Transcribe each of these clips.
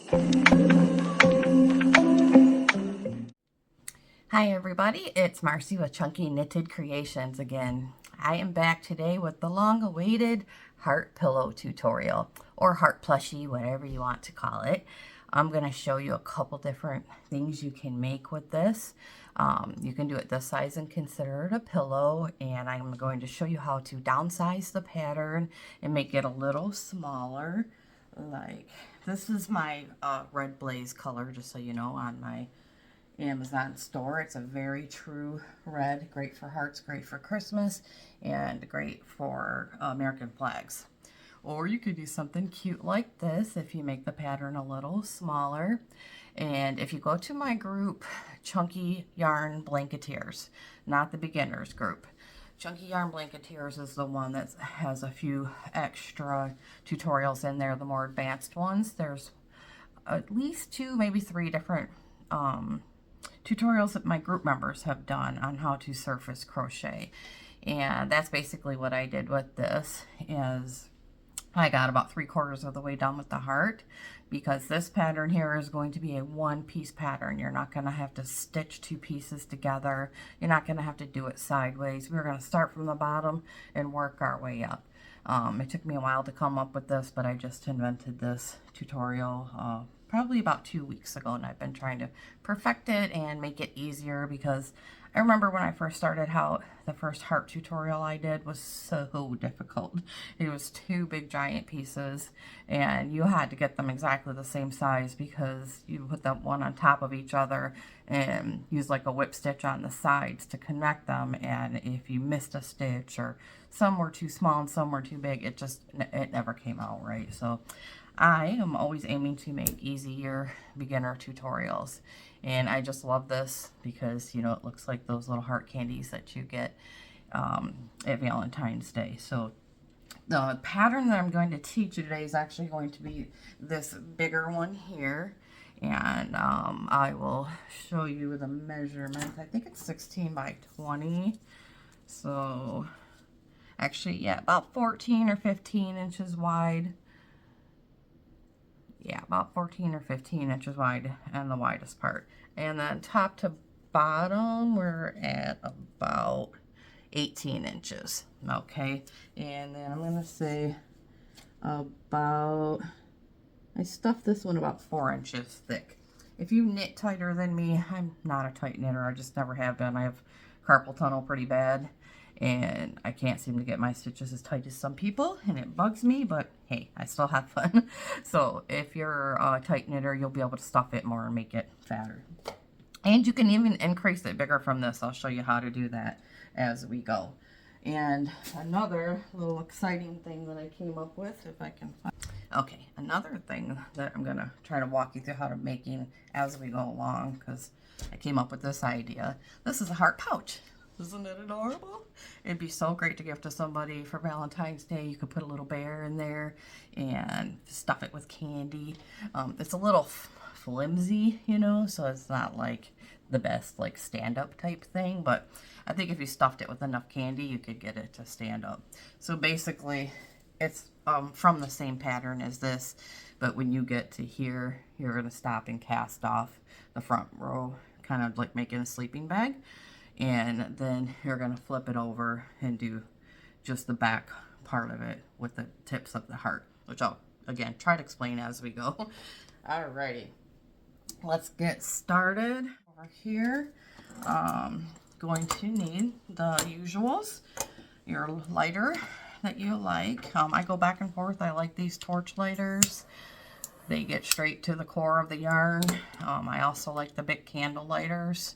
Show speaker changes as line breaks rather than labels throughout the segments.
Hi everybody, it's Marcy with Chunky Knitted Creations again. I am back today with the long-awaited heart pillow tutorial, or heart plushie, whatever you want to call it. I'm going to show you a couple different things you can make with this. You can do it this size and consider it a pillow, and I'm going to show you how to downsize the pattern and make it a little smaller. Like, this is my red blaze color, just so you know, on my Amazon store. It's a very true red, great for hearts, great for Christmas, and great for American flags. Or you could do something cute like this if you make the pattern a little smaller. And if you go to my group, Chunky Yarn Blanketeers, not the beginners group. Chunky Yarn Blanketeers is the one that has a few extra tutorials in there, the more advanced ones. There's at least 2, maybe 3 different tutorials that my group members have done on how to surface crochet, and that's basically what I did with this. Is I got about 3/4 of the way done with the heart, because this pattern here is going to be a one-piece pattern. You're not going to have to stitch 2 pieces together. You're not going to have to do it sideways. We're going to start from the bottom and work our way up. It took me a while to come up with this, but I just invented this tutorial probably about 2 weeks ago, and I've been trying to perfect it and make it easier, because I remember when I first started out, the first heart tutorial I did was so difficult. It was 2 big giant pieces, and you had to get them exactly the same size, because you put them one on top of each other and use like a whip stitch on the sides to connect them, and if you missed a stitch or some were too small and some were too big, it never came out right. So I am always aiming to make easier beginner tutorials, and I just love this because, you know, it looks like those little heart candies that you get at Valentine's Day. So the pattern that I'm going to teach you today is actually going to be this bigger one here, and I will show you the measurements. I think it's 16 by 20, so actually, yeah, about 14 or 15 inches wide. Yeah, about 14 or 15 inches wide and the widest part. And then top to bottom, we're at about 18 inches. Okay, and then I'm going to say about, I stuffed this one about 4 inches thick. If you knit tighter than me, I'm not a tight knitter. I just never have been. I have carpal tunnel pretty bad, and I can't seem to get my stitches as tight as some people, and it bugs me, but hey, I still have fun. So if you're a tight knitter, you'll be able to stuff it more and make it fatter. And you can even increase it bigger from this. I'll show you how to do that as we go. And another little exciting thing that I came up with, if I can find. Okay, another thing that I'm gonna try to walk you through how to making as we go along, because I came up with this idea. This is a heart pouch. Isn't it adorable? It'd be so great to give to somebody for Valentine's Day. You could put a little bear in there and stuff it with candy. It's a little flimsy, you know, so it's not like the best like stand-up type thing, but I think if you stuffed it with enough candy, you could get it to stand up. So basically, it's from the same pattern as this, but when you get to here, you're going to stop and cast off the front row, kind of like making a sleeping bag. And then you're going to flip it over and do just the back part of it with the tips of the heart, which I'll, again, try to explain as we go. Alrighty, let's get started. Over here, going to need the usuals, your lighter that you like. I go back and forth. I like these torch lighters. They get straight to the core of the yarn. I also like the Bic candle lighters.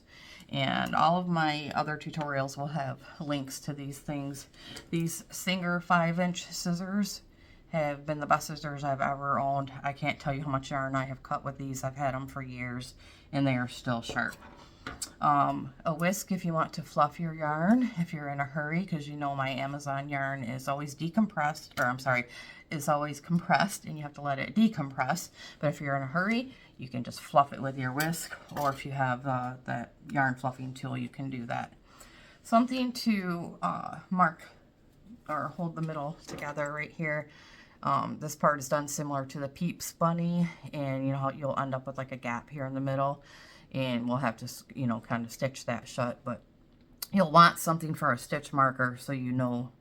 And all of my other tutorials will have links to these things. These Singer 5-inch scissors have been the best scissors I've ever owned. I can't tell you how much yarn I have cut with these. I've had them for years, and they are still sharp. A whisk if you want to fluff your yarn, if you're in a hurry, because you know my Amazon yarn is always decompressed, or I'm sorry, is always compressed, and you have to let it decompress. But if you're in a hurry, you can just fluff it with your whisk, or if you have that yarn fluffing tool, you can do that. Something to mark or hold the middle together right here. This part is done similar to the Peeps bunny, and you know how you'll end up with like a gap here in the middle, and we'll have to, you know, kind of stitch that shut, but you'll want something for a stitch marker so you know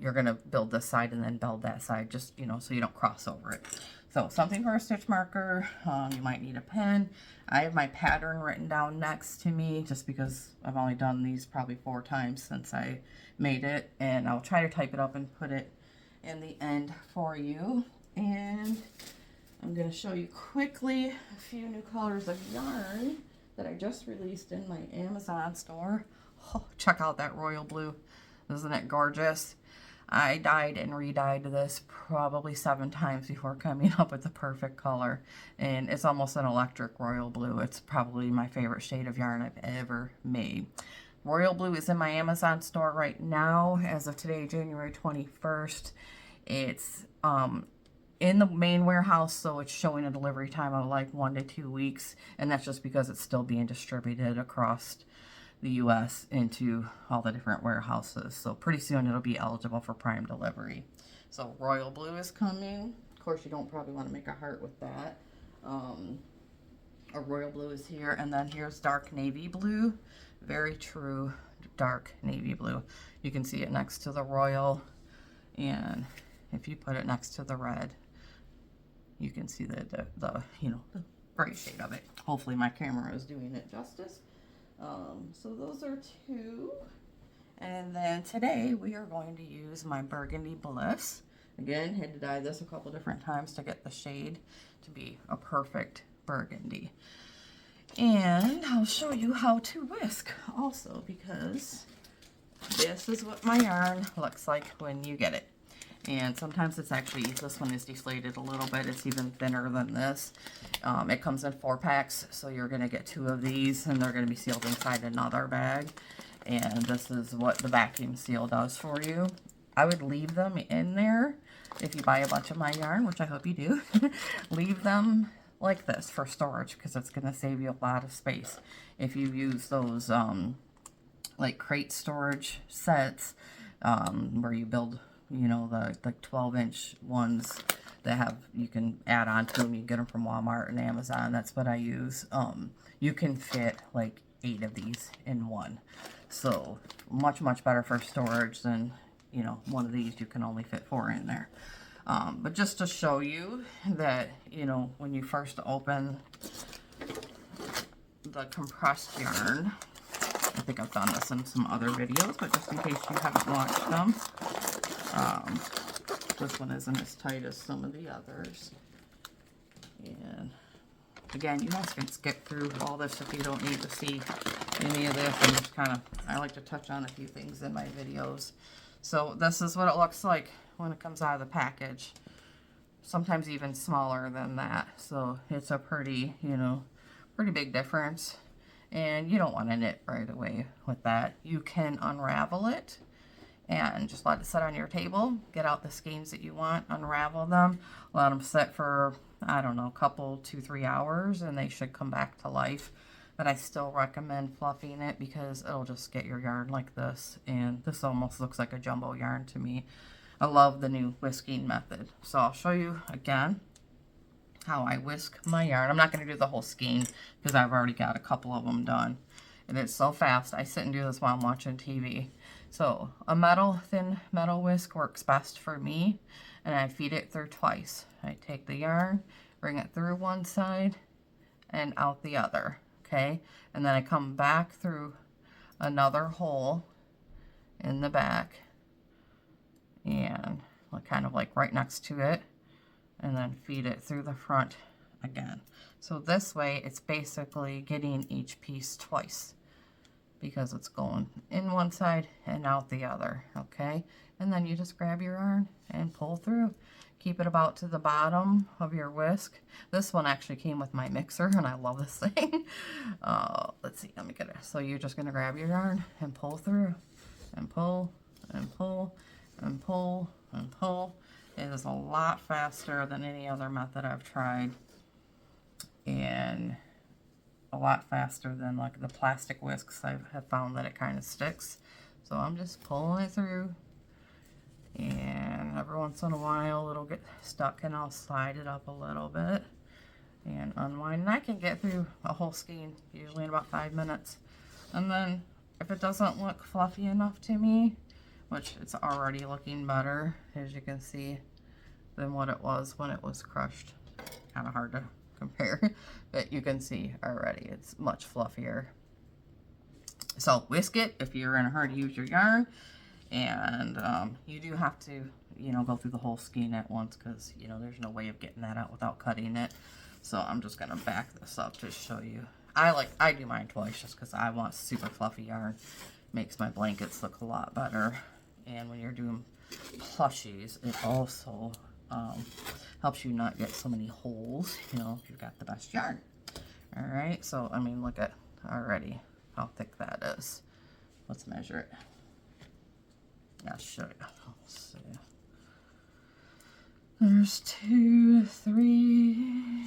you're going to build this side and then build that side, just, you know, so you don't cross over it. So something for a stitch marker. You might need a pen. I have my pattern written down next to me just because I've only done these probably 4 times since I made it, and I'll try to type it up and put it in the end for you. And I'm going to show you quickly a few new colors of yarn that I just released in my Amazon store. Oh, check out that royal blue. Isn't it gorgeous? I dyed and re-dyed this probably 7 times before coming up with the perfect color. And it's almost an electric royal blue. It's probably my favorite shade of yarn I've ever made. Royal blue is in my Amazon store right now as of today, January 21st. It's in the main warehouse, so it's showing a delivery time of like 1 to 2 weeks. And that's just because it's still being distributed across the U.S. into all the different warehouses. So pretty soon it'll be eligible for prime delivery. So royal blue is coming. Of course, you don't probably want to make a heart with that. A royal blue is here, and then here's dark navy blue. Very true dark navy blue. You can see it next to the royal, and if you put it next to the red, you can see the you know, the bright shade of it. Hopefully my camera is doing it justice. So those are 2. And then today we are going to use my Burgundy Bliss. Again, had to dye this a couple different times to get the shade to be a perfect burgundy. And I'll show you how to whisk also, because this is what my yarn looks like when you get it. And sometimes it's actually, this one is deflated a little bit. It's even thinner than this. It comes in 4 packs, so you're going to get 2 of these, and they're going to be sealed inside another bag. And this is what the vacuum seal does for you. I would leave them in there if you buy a bunch of my yarn, which I hope you do. Leave them like this for storage, because it's going to save you a lot of space. If you use those like crate storage sets where you build, you know, the 12-inch ones that have, you can add on to them. You get them from Walmart and Amazon. That's what I use. You can fit like 8 of these in one. So much, much better for storage than, you know, one of these. You can only fit 4 in there. But just to show you that, you know, when you first open the compressed yarn, I think I've done this in some other videos, but just in case you haven't watched them, this one isn't as tight as some of the others. And again, you guys can skip through all this if you don't need to see any of this. I'm just kind of, I like to touch on a few things in my videos. So this is what it looks like when it comes out of the package. Sometimes even smaller than that. So it's a pretty, you know, pretty big difference. And you don't want to knit right away with that. You can unravel it and just let it sit on your table. Get out the skeins that you want, unravel them, let them sit for, I don't know, a couple, 2-3 hours, and they should come back to life. But I still recommend fluffing it because it'll just get your yarn like this. And this almost looks like a jumbo yarn to me. I love the new whisking method. So I'll show you again how I whisk my yarn. I'm not going to do the whole skein because I've already got a couple of them done. And it's so fast. I sit and do this while I'm watching TV. So a thin metal whisk works best for me. And I feed it through twice. I take the yarn, bring it through one side and out the other. Okay. And then I come back through another hole in the back and kind of like right next to it, and then feed it through the front again. So this way it's basically getting each piece twice because it's going in one side and out the other. Okay, and then you just grab your yarn and pull through. Keep it about to the bottom of your whisk. This one actually came with my mixer and I love this thing. Let's see, let me get it. So you're just gonna grab your yarn and pull through and pull and pull and pull and pull. It is a lot faster than any other method I've tried, and a lot faster than like the plastic whisks. I have found that it kind of sticks. So I'm just pulling it through, And every once in a while it'll get stuck and I'll slide it up a little bit and unwind. And I can get through a whole skein usually in about 5 minutes. And then if it doesn't look fluffy enough to me, which it's already looking better, as you can see, than what it was when it was crushed. Kind of hard to compare, but you can see already it's much fluffier. So whisk it if you're in a hurry to use your yarn, and you do have to, you know, go through the whole skein at once, because, you know, there's no way of getting that out without cutting it. So I'm just gonna back this up to show you. I do mine twice just because I want super fluffy yarn. Makes my blankets look a lot better. And when you're doing plushies, it also helps you not get so many holes, you know, if you've got the best yarn. All right, so I mean, look at already how thick that is. Let's measure it. I'll show you. Let's see. There's 2, 3.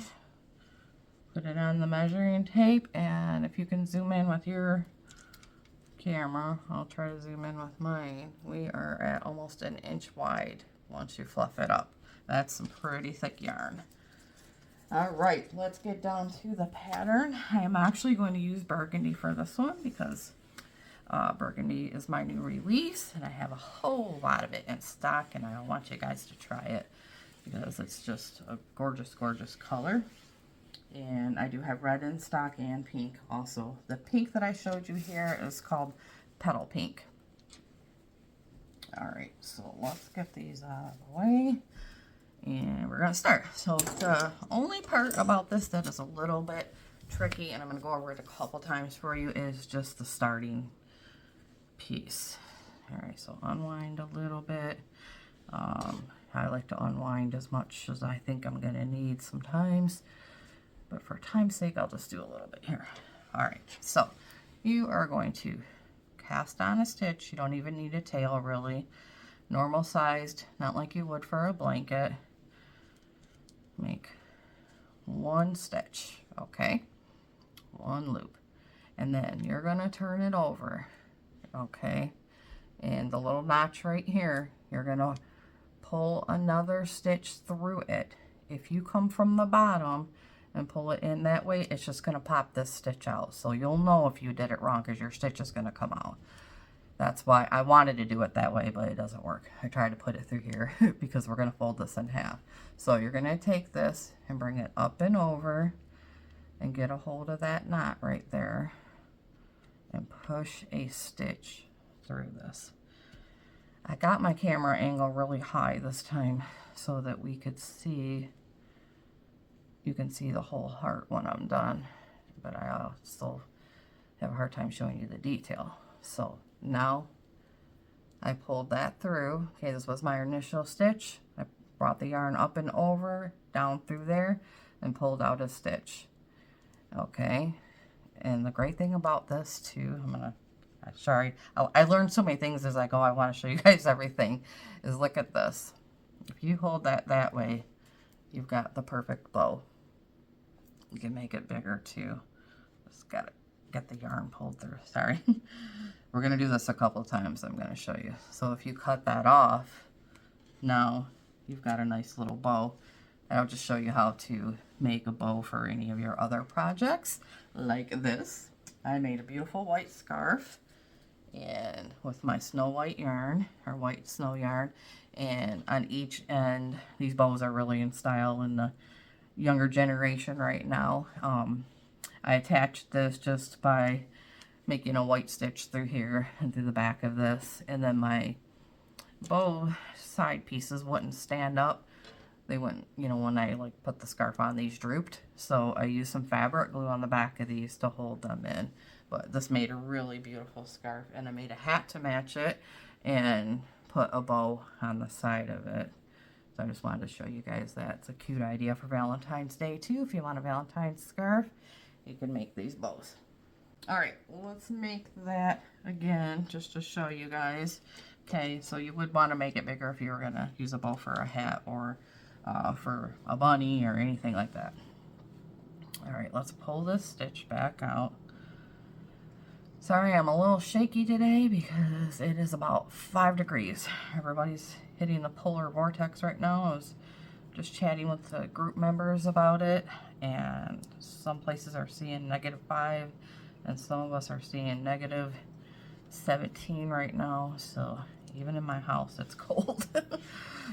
Put it on the measuring tape, and if you can zoom in with your camera, I'll try to zoom in with mine. We are at almost 1 inch wide once you fluff it up. That's some pretty thick yarn. All right, let's get down to the pattern. I am actually going to use burgundy for this one because burgundy is my new release, and I have a whole lot of it in stock, and I want you guys to try it because it's just a gorgeous, gorgeous color. And I do have red in stock and pink also. The pink that I showed you here is called Petal Pink. All right, so let's get these out of the way. And we're gonna start. So the only part about this that is a little bit tricky, and I'm gonna go over it a couple times for you, is just the starting piece. All right, so unwind a little bit. I like to unwind as much as I think I'm gonna need sometimes. But for time's sake, I'll just do a little bit here. All right, so you are going to cast on a stitch. You don't even need a tail, really. Normal sized, not like you would for a blanket. Make 1 stitch, okay? 1 loop. And then you're gonna turn it over, okay? And the little notch right here, you're gonna pull another stitch through it. If you come from the bottom and pull it in that way, it's just going to pop this stitch out. So you'll know if you did it wrong because your stitch is going to come out. That's why I wanted to do it that way, but it doesn't work. I tried to put it through here because we're going to fold this in half. So you're going to take this and bring it up and over and get a hold of that knot right there and push a stitch through this. I got my camera angle really high this time so that we could see. You can see the whole heart when I'm done, but I still have a hard time showing you the detail. So now I pulled that through. Okay, this was my initial stitch. I brought the yarn up and over, down through there, and pulled out a stitch. Okay, and the great thing about this too, I learned so many things as I go. I want to show you guys everything. Is look at this. If you hold that way, you've got the perfect bow. You can make it bigger too. Just gotta get the yarn pulled through. Sorry. We're gonna do this a couple of times. I'm gonna show you. So if you cut that off, now you've got a nice little bow. I'll just show you how to make a bow for any of your other projects like this. I made a beautiful white scarf and with my snow white yarn, or white snow yarn, and on each end, these bows are really in style in the younger generation right now. I attached this just by making a white stitch through here and through the back of this, and then my bow side pieces wouldn't stand up. They wouldn't, you know, when I like put the scarf on, these drooped. So I used some fabric glue on the back of these to hold them in. But this made a really beautiful scarf, and I made a hat to match it and put a bow on the side of it. So I just wanted to show you guys that. It's a cute idea for Valentine's Day too. If you want a Valentine's scarf, you can make these bows. All right, let's make that again just to show you guys. Okay, so you would want to make it bigger if you were going to use a bow for a hat or for a bunny or anything like that. All right, let's pull this stitch back out. Sorry, I'm a little shaky today because it is about 5 degrees. Everybody's hitting the polar vortex right now. I was just chatting with the group members about it, and some places are seeing -5, and some of us are seeing -17 right now. So even in my house, it's cold,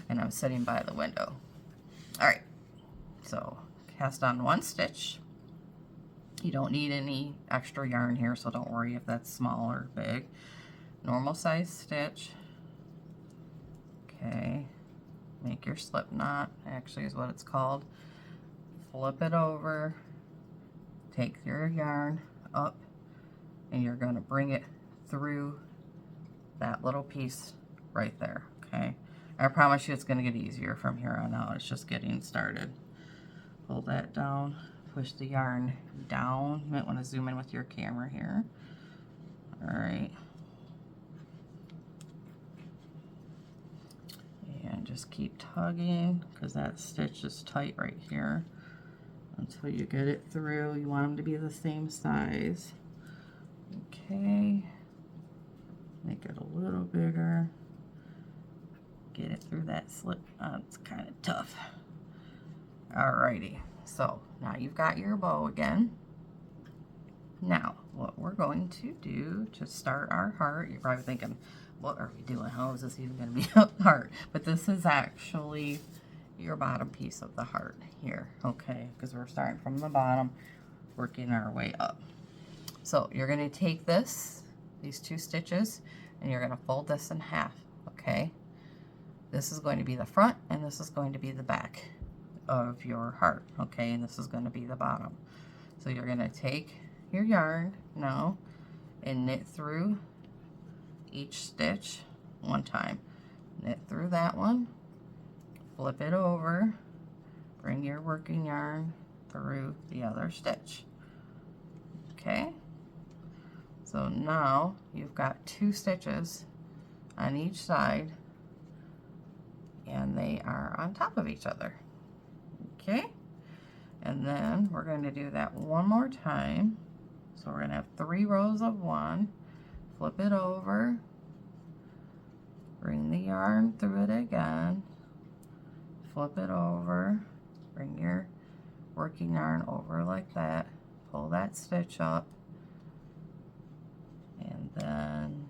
and I'm sitting by the window. All right, so cast on 1 stitch. You don't need any extra yarn here, so don't worry if that's small or big. Normal size stitch. Okay, make your slip knot, actually is what it's called. Flip it over, take your yarn up, and you're going to bring it through that little piece right there, okay? I promise you it's going to get easier from here on out. It's just getting started. Pull that down, push the yarn down. You might want to zoom in with your camera here. All right. And just keep tugging because that stitch is tight right here until you get it through. You want them to be the same size. Okay. Make it a little bigger. Get it through that slip. It's kind of tough. Alrighty. So now you've got your bow again. Now, what we're going to do to start our heart, you're probably thinking, what are we doing? How is this even going to be a heart? But this is actually your bottom piece of the heart here, okay? Because we're starting from the bottom, working our way up. So you're going to take these 2 stitches, and you're going to fold this in half, okay? This is going to be the front, and this is going to be the back of your heart, okay? And this is going to be the bottom. So you're going to take your yarn now and knit through each stitch 1 time. Knit through that one, flip it over, bring your working yarn through the other stitch. Okay? So now you've got 2 stitches on each side, and they are on top of each other. Okay? And then we're going to do that 1 more time. So we're going to have 3 rows of 1. Flip it over, bring the yarn through it again, flip it over, bring your working yarn over like that, pull that stitch up, and then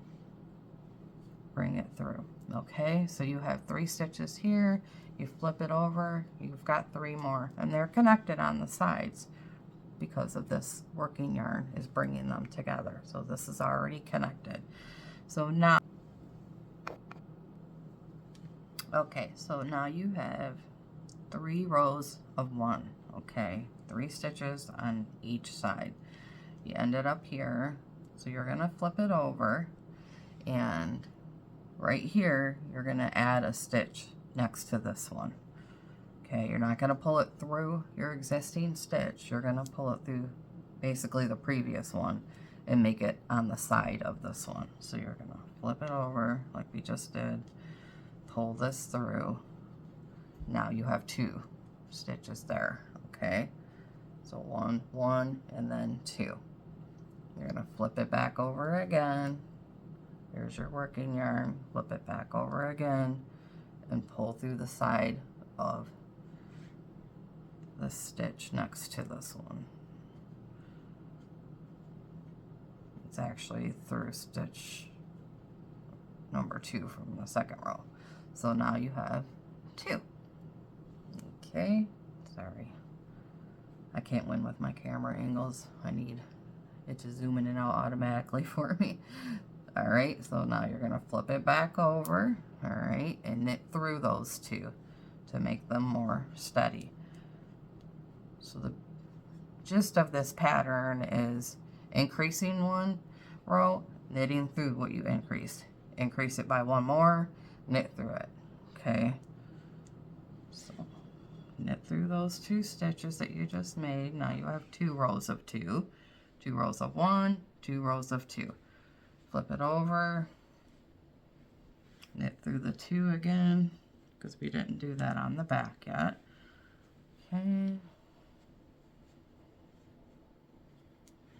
bring it through. Okay, so you have 3 stitches here, you flip it over, you've got 3 more, and they're connected on the sides because of this working yarn is bringing them together. So this is already connected. So now, okay, so now you have 3 rows of 1, okay? 3 stitches on each side. You ended up here, so you're gonna flip it over, and right here, you're gonna add a stitch next to this one. Okay, you're not going to pull it through your existing stitch. You're going to pull it through basically the previous one and make it on the side of this one. So you're going to flip it over like we just did, pull this through. Now you have 2 stitches there, okay? So 1, 1, and then 2. You're going to flip it back over again. Here's your working yarn. Flip it back over again and pull through the side of the stitch next to this one. It's actually through stitch number 2 from the 2nd row. So now you have 2. Okay, sorry. I can't win with my camera angles. I need it to zoom in and out automatically for me. All right, so now you're gonna flip it back over, all right, and knit through those 2 to make them more steady. So the gist of this pattern is increasing 1 row, knitting through what you increased. Increase it by 1 more, knit through it, okay? So knit through those 2 stitches that you just made. Now you have 2 rows of 2, 2 rows of 1, 2 rows of 2. Flip it over, knit through the 2 again, because we didn't do that on the back yet. Okay.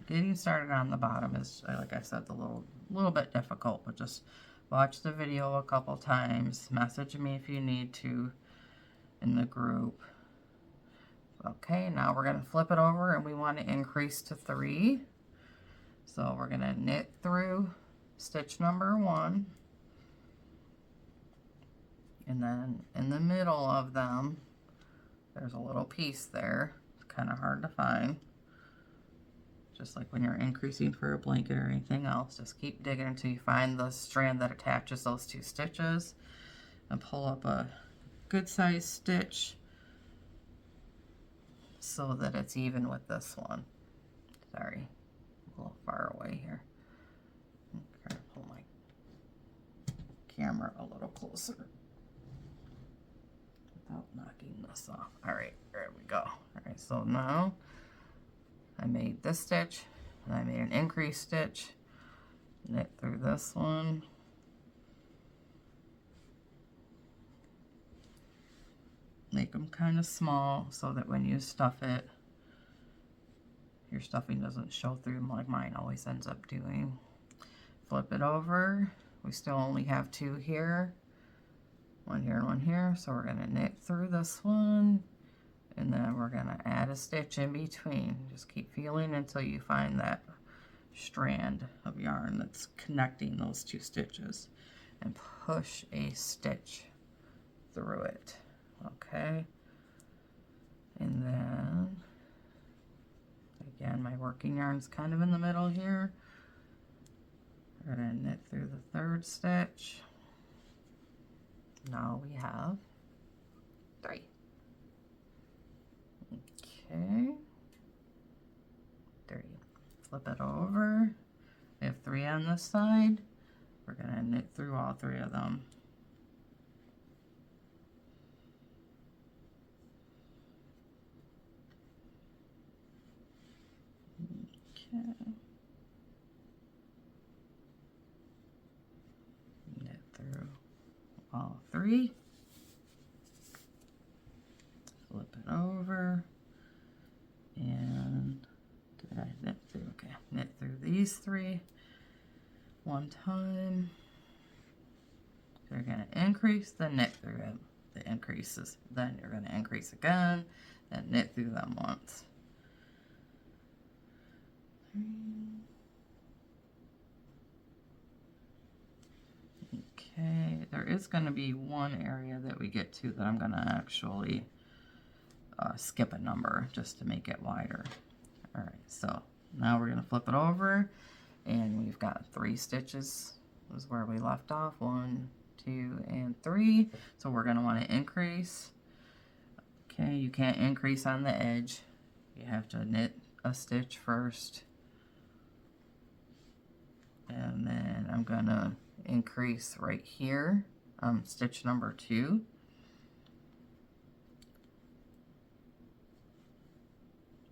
Getting started on the bottom is, like I said, a little bit difficult, but just Watch the video a couple times. Message me if you need to in the group. Okay, now we're going to flip it over and we want to increase to 3. So we're going to knit through stitch number 1. And then in the middle of them, there's a little piece there. It's kind of hard to find. Just like when you're increasing for a blanket or anything else, just keep digging until you find the strand that attaches those 2 stitches, and pull up a good size stitch so that it's even with this one. Sorry, a little far away here. I'm trying to pull my camera a little closer without knocking this off. All right, there we go. All right, so now I made this stitch, and I made an increase stitch, knit through this one, make them kind of small so that when you stuff it, your stuffing doesn't show through them like mine always ends up doing. Flip it over. We still only have 2 here, 1 here and 1 here, so we're going to knit through this one. And then we're going to add a stitch in between. Just keep feeling until you find that strand of yarn that's connecting those 2 stitches. And push a stitch through it. Okay. And then, again, my working yarn's kind of in the middle here. We're going to knit through the 3rd stitch. Now we have 3. Okay, 3. Flip it over. We have 3 on this side. We're going to knit through all 3 of them. Okay. Knit through all 3. Flip it over. And did I knit through? Okay, knit through these 3 one time. So you're going to increase, then knit through it. The increases, then you're going to increase again, and knit through them once. 3. Okay, there is going to be one area that we get to that I'm going to actually skip a number just to make it wider. All right, so now we're going to flip it over, and we've got 3 stitches. This is where we left off, 1, 2, and 3. So we're going to want to increase. Okay, you can't increase on the edge. You have to knit a stitch first. And then I'm going to increase right here, stitch number 2.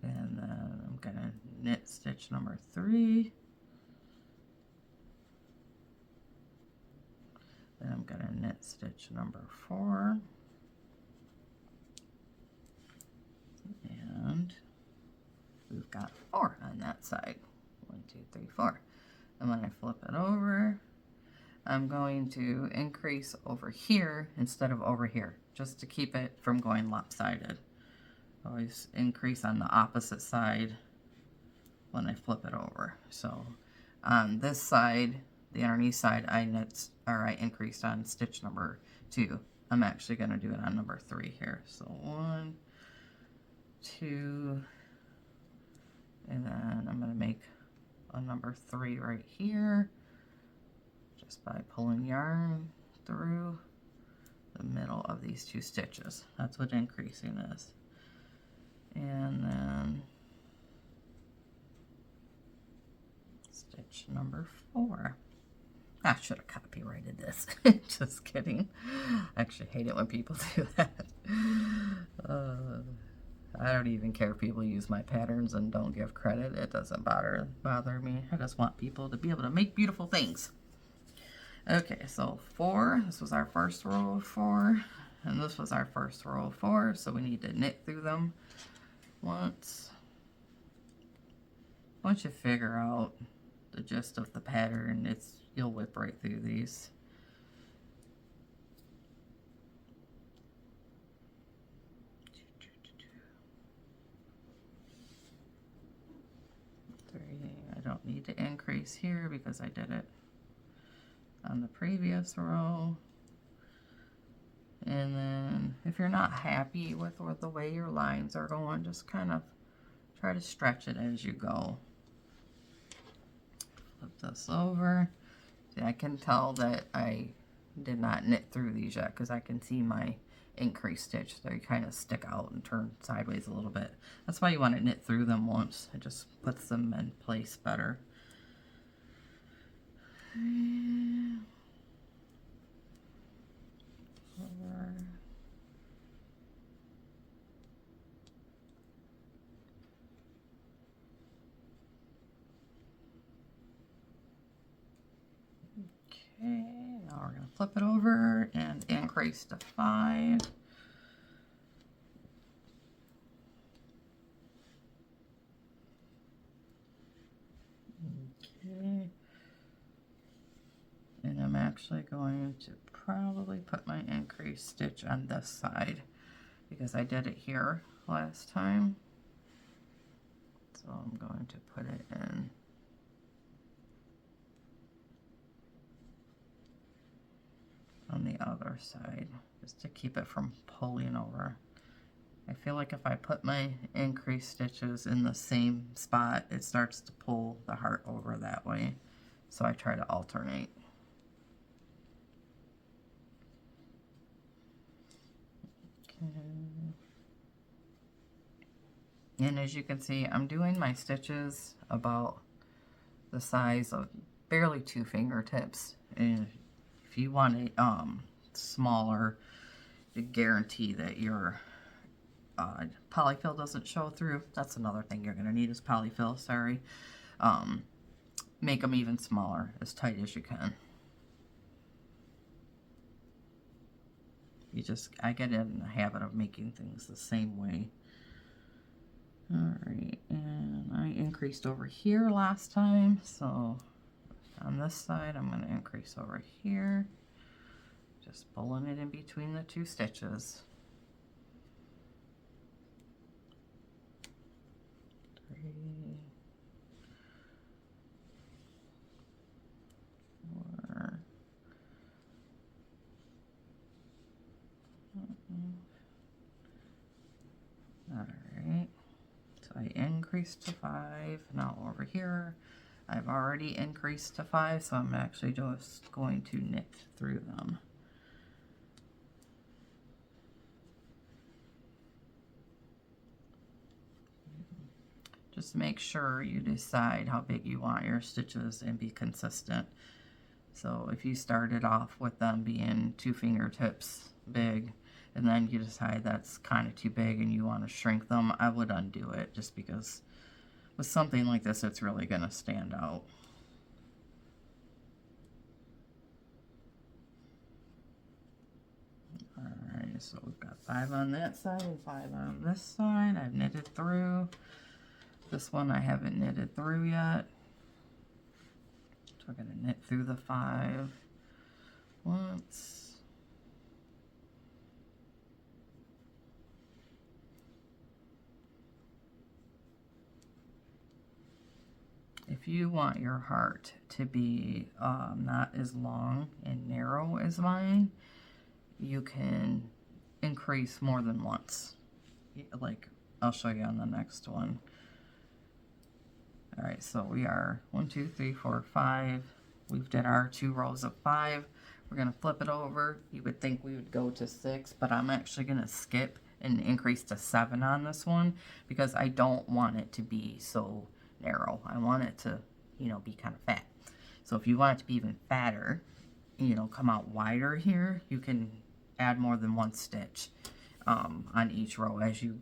And then I'm going to knit stitch number 3. Then I'm going to knit stitch number 4. And we've got 4 on that side. 1, 2, 3, 4. And when I flip it over, I'm going to increase over here instead of over here, just to keep it from going lopsided. Always increase on the opposite side when I flip it over. So on this side, the underneath side, I increased on stitch number 2. I'm actually going to do it on number 3 here. So 1, 2, and then I'm going to make a number 3 right here just by pulling yarn through the middle of these 2 stitches. That's what increasing is. And then stitch number 4. I should have copyrighted this. Just kidding. I actually hate it when people do that. I don't even care if people use my patterns and don't give credit. It doesn't bother me. I just want people to be able to make beautiful things. Okay, so 4. This was our first row of 4. And this was our first row of 4. So we need to knit through them once. Once you figure out the gist of the pattern, you'll whip right through these. don't need to increase here because I did it on the previous row. And then if you're not happy with the way your lines are going, just kind of try to stretch it as you go. Flip this over. See, I can tell that I did not knit through these yet because I can see my increased stitch. They kind of stick out and turn sideways a little bit. That's why you want to knit through them once. It just puts them in place better. Over. Okay, now we're going to flip it over and increase to 5. Okay. And I'm actually going to probably put my increased stitch on this side because I did it here last time. So I'm going to put it in on the other side just to keep it from pulling over. I feel like if I put my increased stitches in the same spot, it starts to pull the heart over that way. So I try to alternate. And as you can see, I'm doing my stitches about the size of barely 2 fingertips. And if you want it smaller, to guarantee that your polyfill doesn't show through. That's another thing you're going to need is polyfill, sorry. Make them even smaller, as tight as you can. I get in the habit of making things the same way. Alright, and I increased over here last time, so on this side I'm going to increase over here. Just pulling it in between the 2 stitches. 3, 4. Alright, so I increased to 5. Now over here, I've already increased to 5, so I'm actually just going to knit through them. Just make sure you decide how big you want your stitches and be consistent. So if you started off with them being 2 fingertips big, and then you decide that's kind of too big and you want to shrink them, I would undo it, just because with something like this, it's really going to stand out. Alright, so we've got 5 on that side and 5 on this side. I've knitted through. This one I haven't knitted through yet. So we're going to knit through the 5 once. If you want your heart to be not as long and narrow as mine, you can increase more than once. Like, I'll show you on the next one. All right, so we are 1, 2, 3, 4, 5. We've did our 2 rows of 5. We're gonna flip it over. You would think we would go to 6, but I'm actually gonna skip and increase to 7 on this one because I don't want it to be so narrow. I want it to, be kind of fat. So if you want it to be even fatter, come out wider here, you can add more than 1 stitch on each row as you,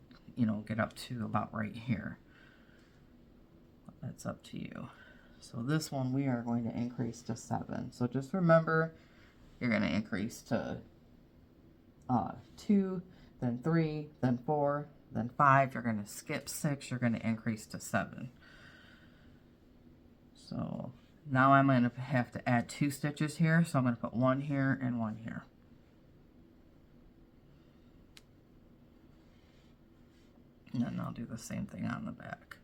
get up to about right here. That's up to you. So this one we are going to increase to 7. So just remember, you're going to increase to 2, then 3, then 4, then 5. You're going to skip 6. You're going to increase to 7. So now I'm going to have to add 2 stitches here. So I'm going to put 1 here and 1 here. And then I'll do the same thing on the back.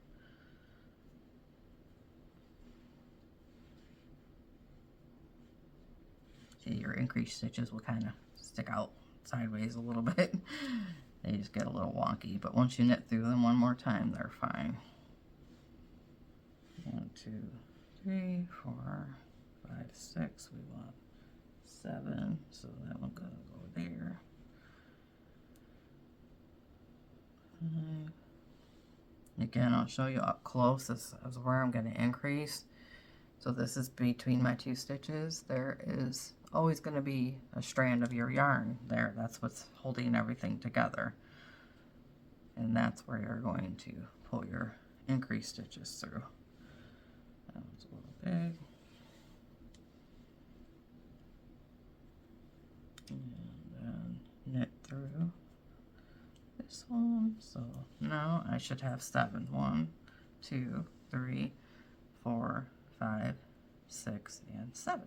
your increased stitches will kind of stick out sideways a little bit. They just get a little wonky, but once you knit through them one more time, they're fine. 1, 2, 3, 4, 5, 6. We want 7, so that one's gonna go there. 5. Again, I'll show you up close. This is where I'm going to increase. So this is between my 2 stitches. There is always going to be a strand of your yarn there. That's what's holding everything together. And that's where you're going to pull your increased stitches through. That one's a little big. And then knit through this one. So now I should have 7. 1, 2, 3, 4, 5, 6, and 7.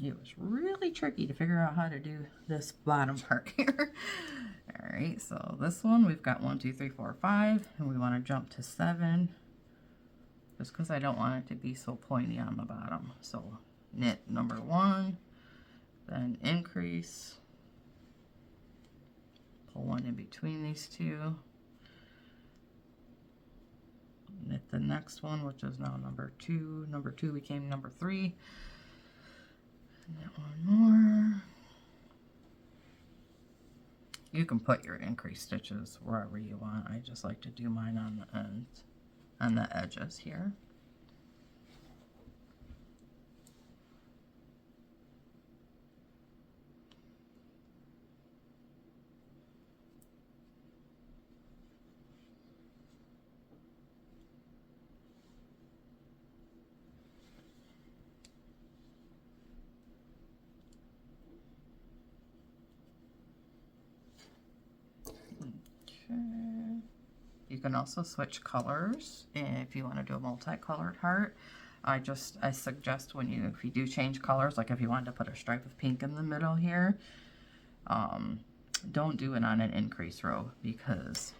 It was really tricky to figure out how to do this bottom part here. Alright, so this one we've got 1, 2, 3, 4, 5, and we want to jump to 7 just because I don't want it to be so pointy on the bottom. So knit number 1, then increase, pull 1 in between these 2, knit the next one, which is now number 2. Number 2 became number 3. Knit 1 more. You can put your increased stitches wherever you want. I just like to do mine on the ends, on the edges here. You can also switch colors if you want to do a multicolored heart. I suggest if you do change colors, like if you wanted to put a stripe of pink in the middle here, don't do it on an increase row, because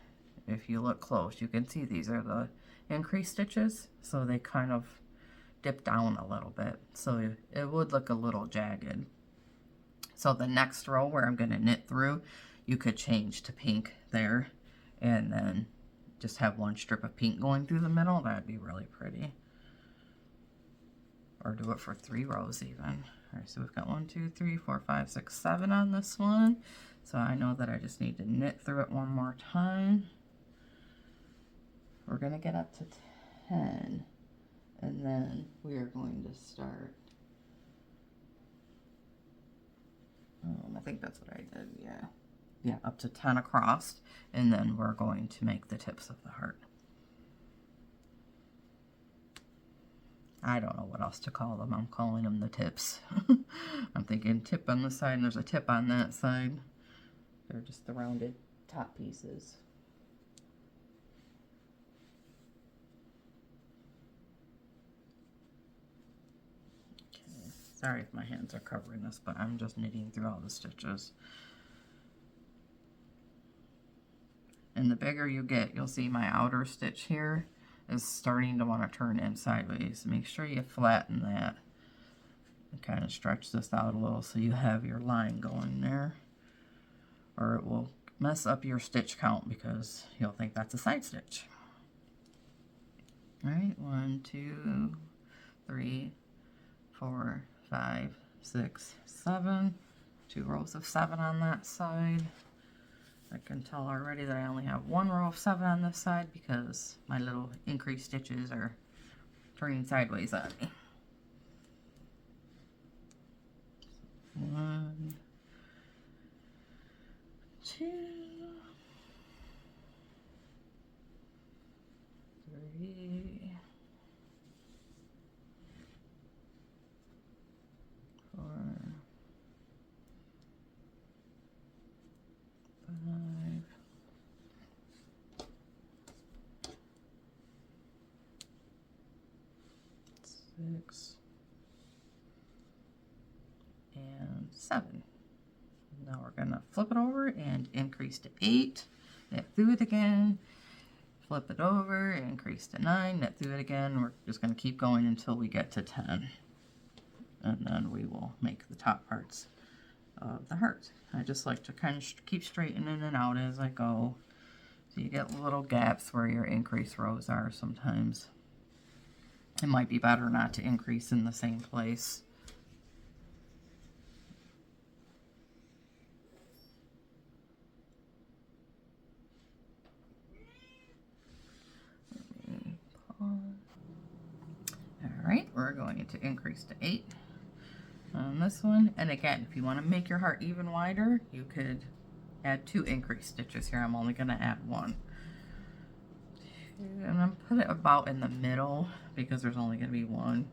if you look close, you can see these are the increased stitches, so they kind of dip down a little bit, so it would look a little jagged. So the next row where I'm going to knit through, you could change to pink there, and then just have 1 strip of pink going through the middle. That'd be really pretty. Or do it for 3 rows even. All right, so we've got 1, 2, 3, 4, 5, 6, 7 on this one. So I know that I just need to knit through it one more time. We're gonna get up to 10, and then we are going to start. I think that's what I did, yeah. Yeah, up to 10 across, and then we're going to make the tips of the heart. I don't know what else to call them. I'm calling them the tips. I'm thinking tip on this side, and there's a tip on that side. They're just the rounded top pieces. Okay. Sorry if my hands are covering this, but I'm just knitting through all the stitches. And the bigger you get, you'll see my outer stitch here is starting to want to turn in sideways. Make sure you flatten that and kind of stretch this out a little so you have your line going there, or it will mess up your stitch count because you'll think that's a side stitch. All right, 1, 2, 3, 4, 5, 6, 7. 2 rows of 7 on that side. I can tell already that I only have 1 row of 7 on this side because my little increased stitches are turning sideways on me. 1, 2, 3, 4, 5, 6, and 7. Now we're going to flip it over and increase to 8, knit through it again, flip it over, increase to 9, knit through it again. We're just going to keep going until we get to 10. and then we will make the top parts of the heart. I just like to kind of keep straightening in and out as I go. So you get little gaps where your increase rows are sometimes. It might be better not to increase in the same place. Alright, we're going to increase to 8 on this one. And again, if you want to make your heart even wider, you could add 2 increase stitches here. I'm only going to add 1. And I'm put it about in the middle because there's only going to be 1.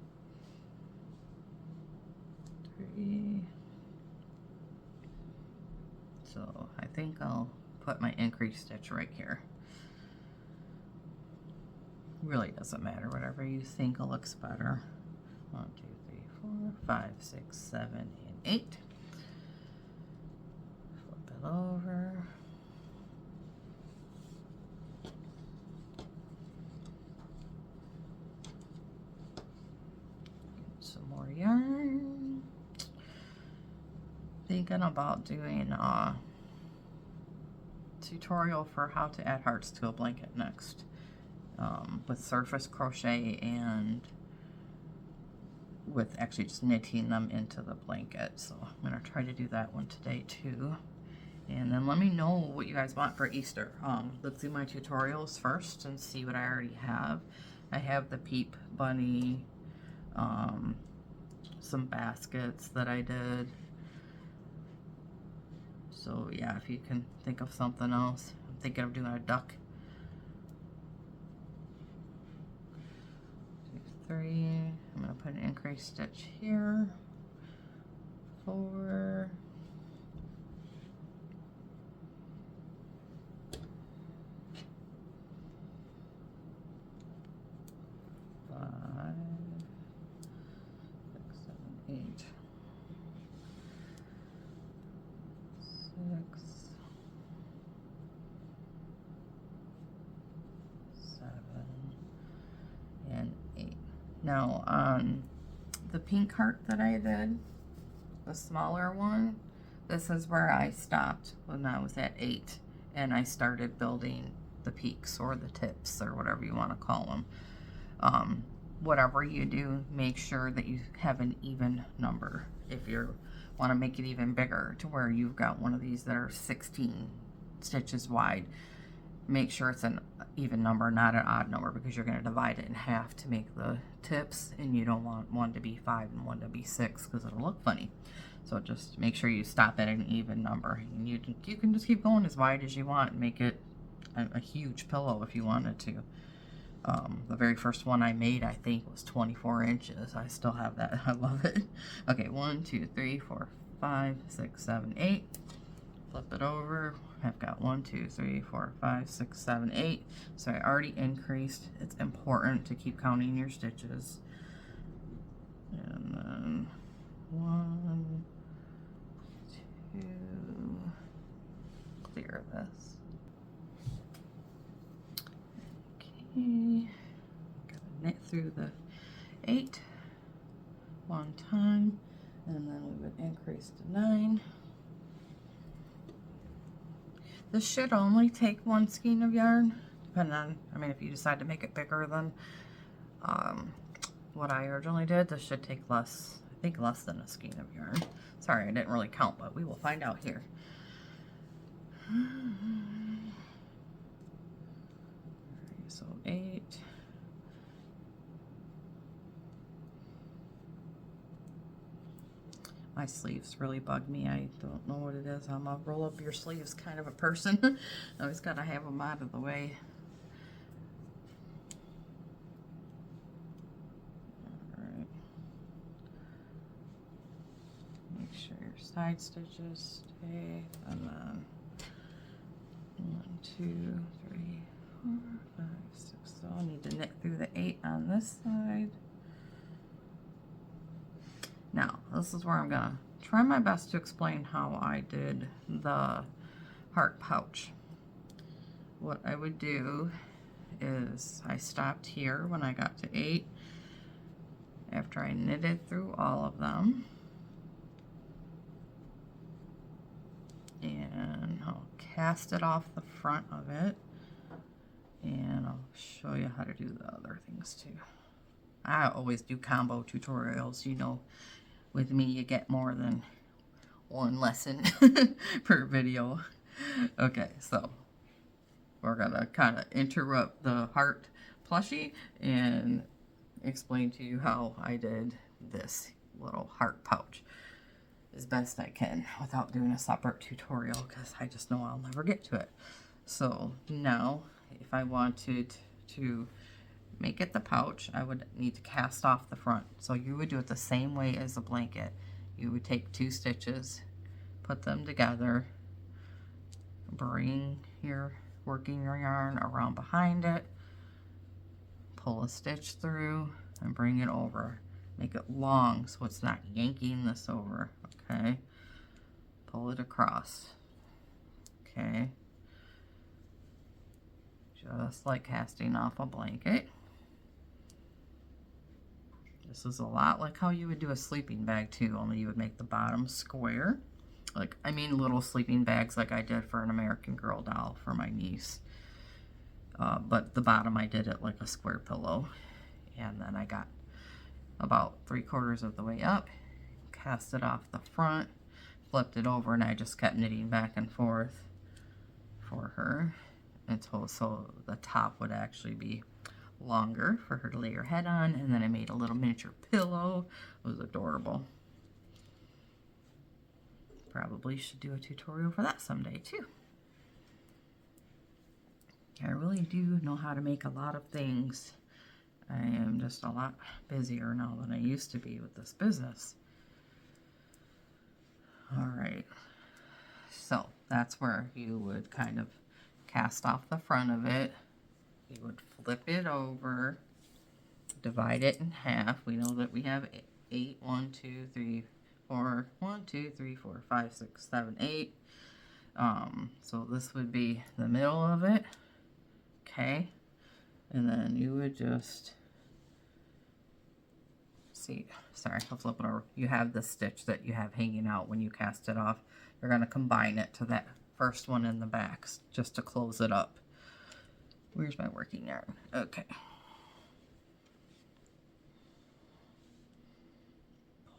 3. So I think I'll put my increase stitch right here. Really doesn't matter, whatever you think looks better. 1, 2, 3, 4, 5, 6, 7, and 8. Flip it over. Some more yarn. Thinking about doing a tutorial for how to add hearts to a blanket next. With surface crochet and with actually just knitting them into the blanket. So I'm going to try to do that one today too. And then let me know what you guys want for Easter. Let's do my tutorials first and see what I already have. I have the Peep Bunny, some baskets that I did. So yeah, if you can think of something else. I'm thinking of doing a duck. 3, I'm going to put an increase stitch here, 4, 5, 6, 7, 8, 6, 7, and 8. Now on the pink heart that I did, the smaller one, this is where I stopped when I was at 8 and I started building the peaks or the tips or whatever you want to call them. Whatever you do, make sure that you have an even number. If you want to make it even bigger to where you've got one of these that are 16 stitches wide, make sure it's an even number, not an odd number, because you're going to divide it in half to make the tips, and you don't want one to be 5 and one to be 6 because it'll look funny. So just make sure you stop at an even number, and you can just keep going as wide as you want and make it a huge pillow if you wanted to. The very first one I made, I think, was 24 inches. I still have that. I love it. Okay, 1, 2, 3, 4, 5, 6, 7, 8. Flip it over. I've got 1, 2, 3, 4, 5, 6, 7, 8. So I already increased. It's important to keep counting your stitches. And then 1, 2, clear this. Okay, gotta knit through the 8 one time, and then we would increase to 9. This should only take 1 skein of yarn, depending on, I mean, if you decide to make it bigger than what I originally did, this should take less, I think less than a skein of yarn. Sorry, I didn't really count, but we will find out here. So 8. My sleeves really bug me. I don't know what it is. I'm a roll up your sleeves kind of a person. Always got to have them out of the way. Alright. Make sure your side stitches stay. And then 1, 2, 3, 4, 5, 6. So I need to knit through the 8 on this side. Now, this is where I'm going to try my best to explain how I did the heart pouch. What I would do is I stopped here when I got to 8, after I knitted through all of them. And I'll cast it off the front of it. And I'll show you how to do the other things too. I always do combo tutorials. You know, with me you get more than one lesson per video. Okay, so we're gonna kind of interrupt the heart plushie and explain to you how I did this little heart pouch as best I can without doing a separate tutorial, because I just know I'll never get to it. So now if I wanted to make it the pouch, I would need to cast off the front. So you would do it the same way as a blanket. You would take 2 stitches, put them together, bring your working yarn around behind it, pull a stitch through, and bring it over. Make it long so it's not yanking this over, okay? Pull it across, okay? Just like casting off a blanket. This is a lot like how you would do a sleeping bag too, only you would make the bottom square. Like, I mean little sleeping bags like I did for an American Girl doll for my niece. But the bottom I did it like a square pillow. And then I got about 3/4 of the way up, cast it off the front, flipped it over, and I just kept knitting back and forth for her until so the top would actually be longer for her to lay her head on. And then I made a little miniature pillow. It was adorable. Probably should do a tutorial for that someday too. I really do know how to make a lot of things. I am just a lot busier now than I used to be with this business. Alright, so that's where you would kind of cast off the front of it. You would flip it over, divide it in half. We know that we have 8, 1, 2, 3, 4, 1, 2, 3, 4, 5, 6, 7, 8. So this would be the middle of it, okay? And then you would just see, sorry, I'll flip it over. You have the stitch that you have hanging out when you cast it off. You're going to combine it to that first one in the back just to close it up. Where's my working yarn? Okay.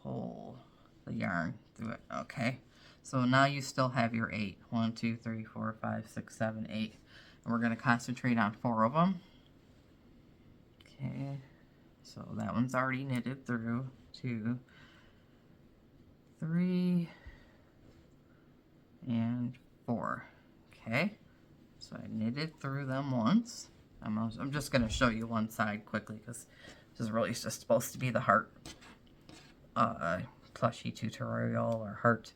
Pull the yarn through it. Okay. So now you still have your 8. 1, 2, 3, 4, 5, 6, 7, 8. And we're going to concentrate on 4 of them. Okay. So that one's already knitted through. 2, 3, and 4. Okay. So I knitted through them once. I'm just going to show you one side quickly because this is really just supposed to be the heart plushie tutorial or heart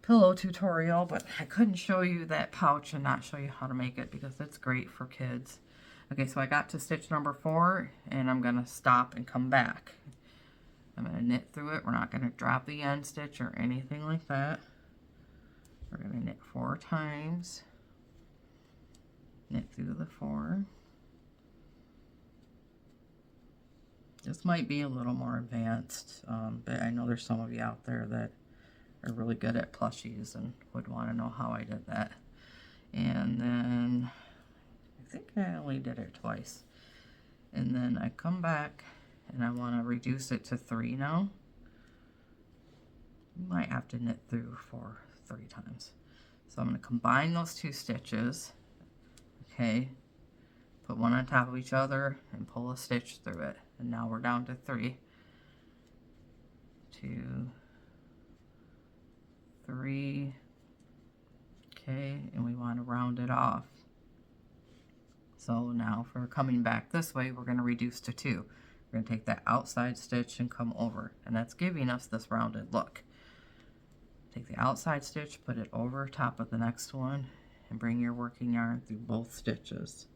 pillow tutorial, but I couldn't show you that pouch and not show you how to make it because it's great for kids. Okay, so I got to stitch number 4 and I'm going to stop and come back. I'm going to knit through it. We're not going to drop the end stitch or anything like that. We're going to knit 4 times. Knit through the 4. This might be a little more advanced, but I know there's some of you out there that are really good at plushies and would want to know how I did that. And then I think I only did it twice. And then I come back and I want to reduce it to 3 now. You might have to knit through for 3 times. So I'm going to combine those 2 stitches. Okay, put one on top of each other and pull a stitch through it. And now we're down to 3. 2, 3. Okay, and we want to round it off. So now if we're coming back this way, we're going to reduce to 2. We're going to take that outside stitch and come over. And that's giving us this rounded look. Take the outside stitch, put it over top of the next one, and bring your working yarn through both stitches.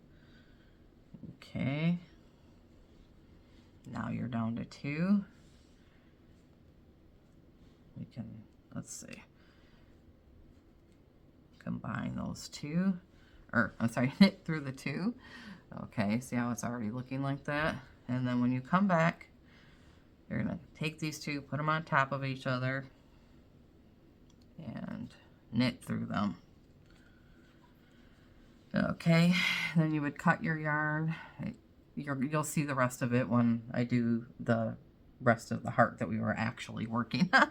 Okay. Now you're down to 2. We can, let's see, combine those 2, or I'm sorry, knit through the 2. Okay, see how it's already looking like that? And then when you come back, You're going to take these two, put them on top of each other, and knit through them. Okay, then you would cut your yarn. You'll see the rest of it when I do the rest of the heart that we were actually working on.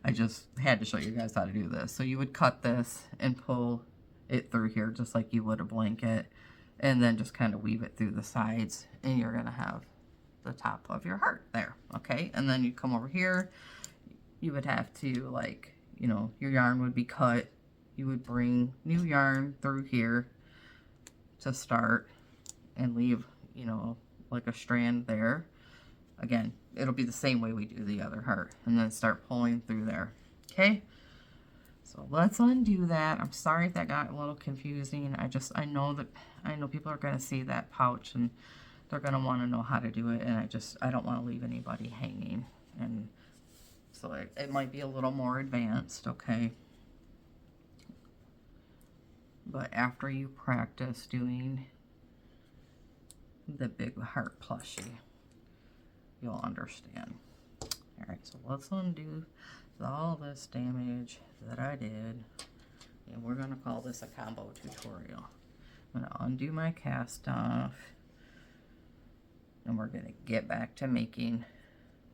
I just had to show you guys how to do this. So you would cut this and pull it through here just like you would a blanket, and then just kind of weave it through the sides, and you're gonna have the top of your heart there. Okay, and then you come over here, you would have to, like, you know, your yarn would be cut, you would bring new yarn through here to start and leave, you know, like a strand there. Again, it'll be the same way we do the other heart, and then start pulling through there. Okay, so let's undo that. I'm sorry if that got a little confusing. I know people are going to see that pouch and they're going to want to know how to do it, and I don't want to leave anybody hanging, and so it might be a little more advanced. Okay, but after you practice doing the big heart plushie, you'll understand. All right, so let's undo all this damage that I did, and we're gonna call this a combo tutorial. I'm gonna undo my cast off, and we're gonna get back to making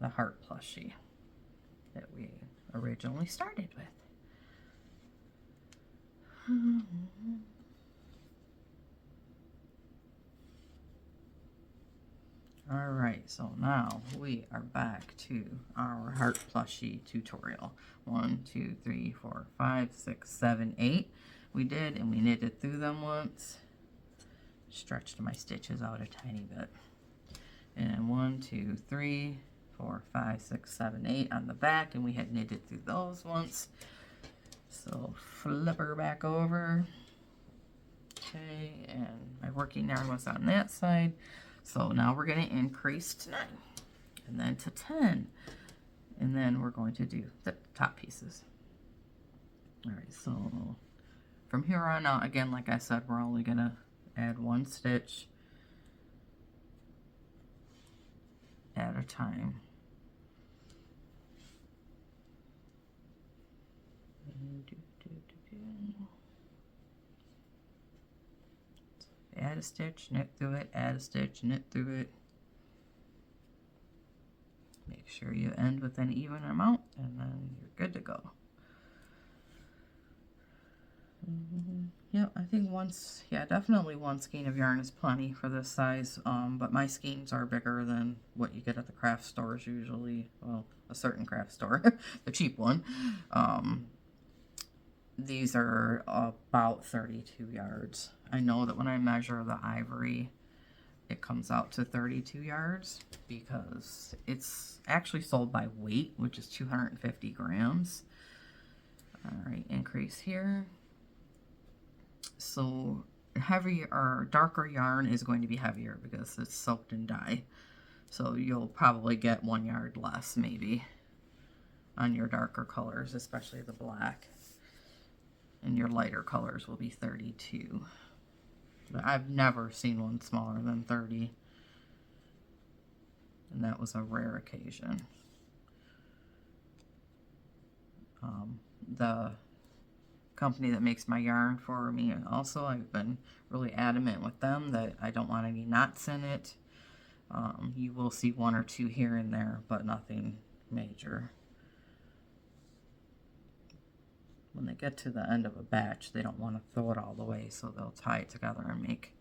the heart plushie that we originally started with. Alright, so now we are back to our heart plushie tutorial. 1, 2, 3, 4, 5, 6, 7, 8. We did, and we knitted through them once. Stretched my stitches out a tiny bit. And 1, 2, 3, 4, 5, 6, 7, 8 on the back, and we had knitted through those once. So flip her back over. Okay, and my working yarn was on that side. So now we're going to increase to 9, and then to 10, and then we're going to do the top pieces. All right, so from here on out, again, like I said, we're only going to add 1 stitch at a time. Add a stitch, knit through it, add a stitch, knit through it. Make sure you end with an even amount, and then you're good to go. Yep, I think definitely 1 skein of yarn is plenty for this size, but my skeins are bigger than what you get at the craft stores usually. Well, a certain craft store, the cheap one. These are about 32 yards. I know that when I measure the ivory, it comes out to 32 yards because it's actually sold by weight, which is 250 grams. All right, increase here. So heavier or darker yarn is going to be heavier because it's soaked in dye. So you'll probably get 1 yard less maybe on your darker colors, especially the black. And your lighter colors will be 32. But I've never seen one smaller than 30. And that was a rare occasion. The company that makes my yarn for me also, I've been really adamant with them that I don't want any knots in it. You will see 1 or 2 here and there, but nothing major. When they get to the end of a batch, they don't want to throw it all the way, so they'll tie it together and make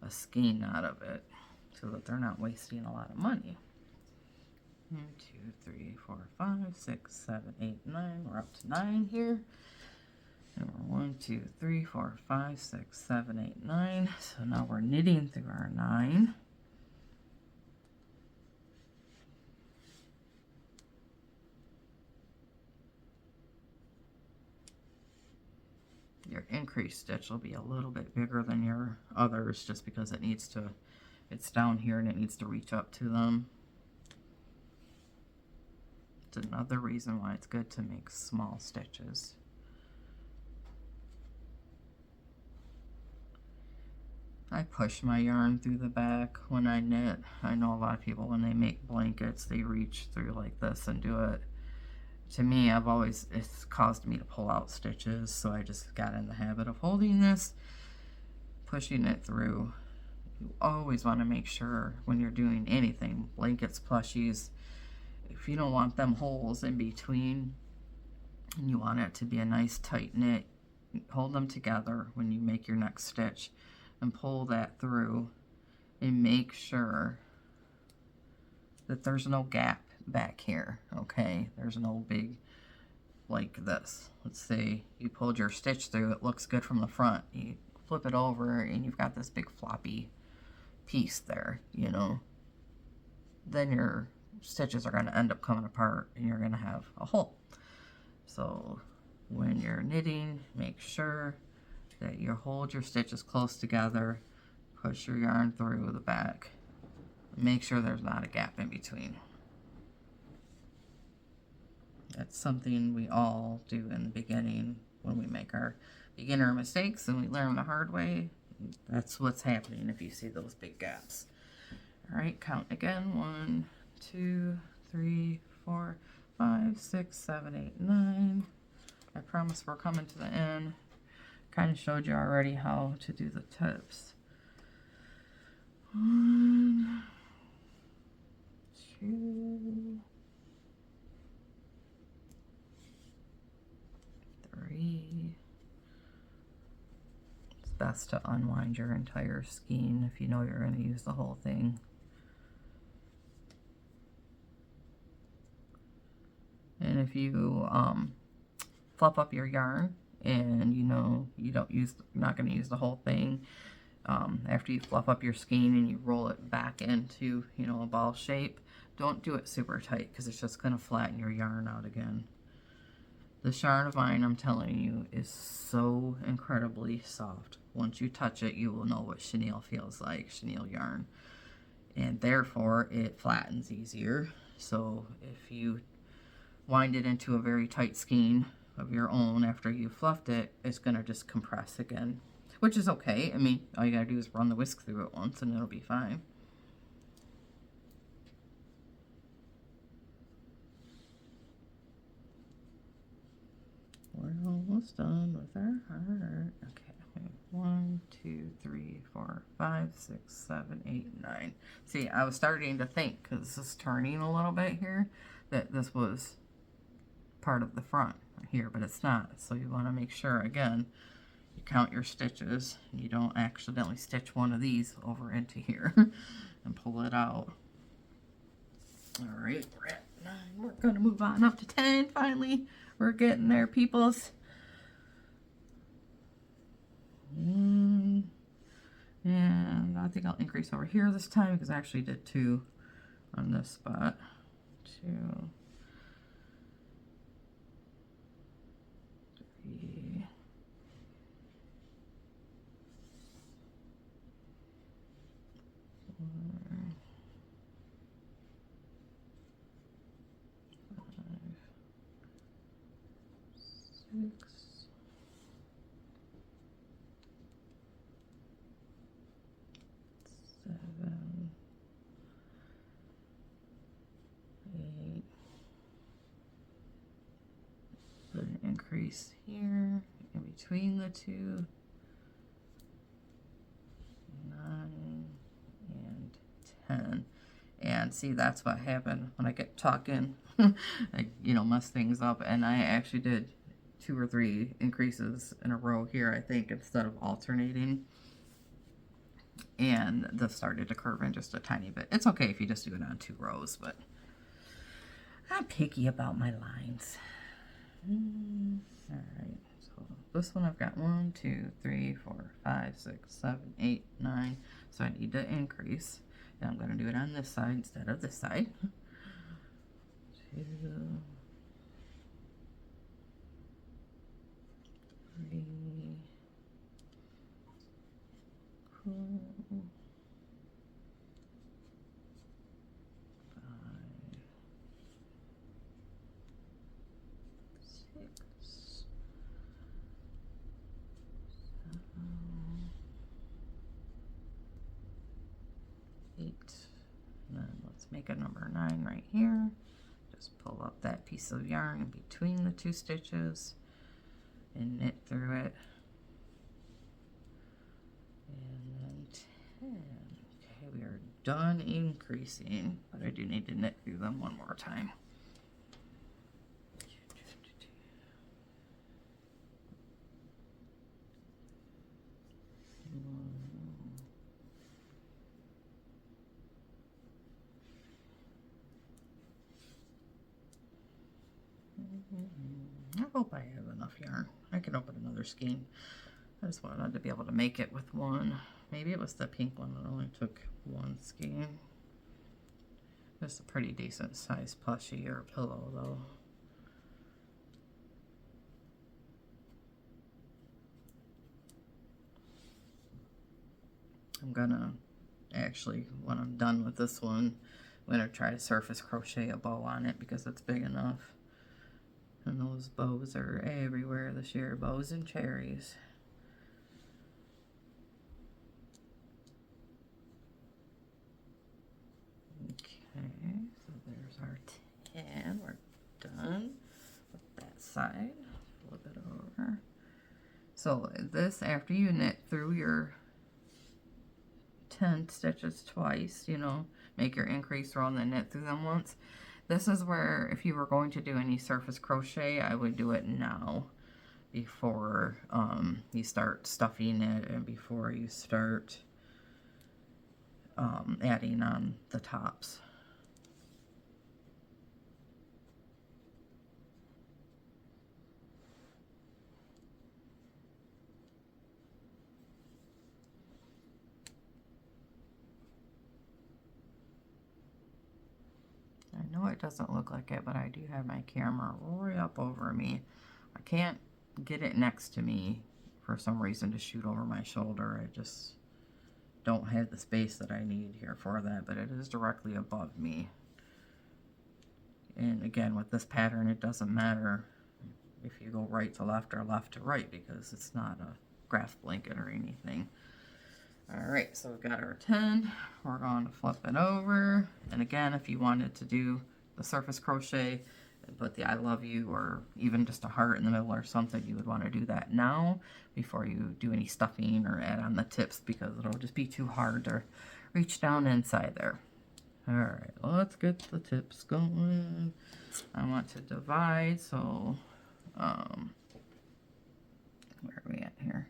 a skein out of it so that they're not wasting a lot of money. 1, 2, 3, 4, 5, 6, 7, 8, 9. We're up to 9 here. And we're 1, 2, 3, 4, 5, 6, 7, 8, 9. So now we're knitting through our 9. Your increased stitch will be a little bit bigger than your others just because it's down here and it needs to reach up to them. It's another reason why it's good to make small stitches. I push my yarn through the back when I knit. I know a lot of people, when they make blankets, they reach through like this and do it. To me, it's caused me to pull out stitches, so I just got in the habit of holding this, pushing it through. You always want to make sure when you're doing anything, blankets, plushies, if you don't want them holes in between, and you want it to be a nice tight knit, hold them together when you make your next stitch and pull that through and make sure that there's no gap back here, okay? There's no big, like this. Let's say you pulled your stitch through, it looks good from the front. You flip it over and you've got this big floppy piece there, you know. Then your stitches are going to end up coming apart and you're going to have a hole. So when you're knitting, make sure that you hold your stitches close together, push your yarn through the back, make sure there's not a gap in between. That's something we all do in the beginning when we make our beginner mistakes and we learn the hard way. That's what's happening if you see those big gaps. All right, count again. 1, 2, 3, 4, 5, 6, 7, 8, 9. I promise we're coming to the end. Kind of showed you already how to do the tips. 1, 2, 3. It's best to unwind your entire skein if you know you're going to use the whole thing. And if you fluff up your yarn and you know you're not going to use the whole thing, after you fluff up your skein and you roll it back into, you know, a ball shape, don't do it super tight because it's just going to flatten your yarn out again. This yarn of mine, I'm telling you, is so incredibly soft. Once you touch it, you will know what chenille feels like, chenille yarn. And therefore, it flattens easier. So if you wind it into a very tight skein of your own after you fluffed it, it's going to just compress again, which is okay. I mean, all you got to do is run the whisk through it once and it'll be fine. We're almost done with our heart. Okay, 1, 2, 3, 4, 5, 6, 7, 8, 9. See, I was starting to think, because this is turning a little bit here, that this was part of the front here, but it's not. So you want to make sure, again, you count your stitches. You don't accidentally stitch one of these over into here and pull it out. All right, we're at 9. We're going to move on up to 10 finally. We're getting there, peoples. And I think I'll increase over here this time because I actually did 2 on this spot. 2, 3, 4, 5, 6, 7, 8. Put an increase here in between the 2. 9 and 10. And see, that's what happened when I get talking. I, you know, mess things up. And I actually did 2 or 3 increases in a row here, I think, instead of alternating. And this started to curve in just a tiny bit. It's okay if you just do it on 2 rows, but I'm picky about my lines. All right, so this one I've got 1, 2, 3, 4, 5, 6, 7, 8, 9. So I need to increase. And I'm going to do it on this side instead of this side. 2, 3, 4, 5, 6, 7, 8. And then let's make a number 9 right here. Just pull up that piece of yarn in between the 2 stitches and knit through it. And then 10. Okay, we are done increasing, but I do need to knit through them one more time. I hope I have enough yarn. I can open another skein. I just wanted to be able to make it with one. Maybe it was the pink one that only took 1 skein. It's a pretty decent size plushie or pillow though. I'm gonna actually, when I'm done with this one, I'm gonna try to surface crochet a bow on it because it's big enough. And those bows are everywhere this year, bows and cherries. Okay, so there's our 10. We're done with that side. Flip it over. So this, after you knit through your 10 stitches twice, you know, make your increase row and then knit through them once. This is where, if you were going to do any surface crochet, I would do it now before you start stuffing it and before you start adding on the tops. I know it doesn't look like it, but I do have my camera right up over me. I can't get it next to me for some reason to shoot over my shoulder. I just don't have the space that I need here for that, but it is directly above me. And again, with this pattern, it doesn't matter if you go right to left or left to right because it's not a graph blanket or anything. Alright, so we've got our 10. We're going to flip it over. And again, if you wanted to do the surface crochet and put the I love you or even just a heart in the middle or something, you would want to do that now before you do any stuffing or add on the tips because it'll just be too hard to reach down inside there. Alright, let's get the tips going. I want to divide, so where are we at here?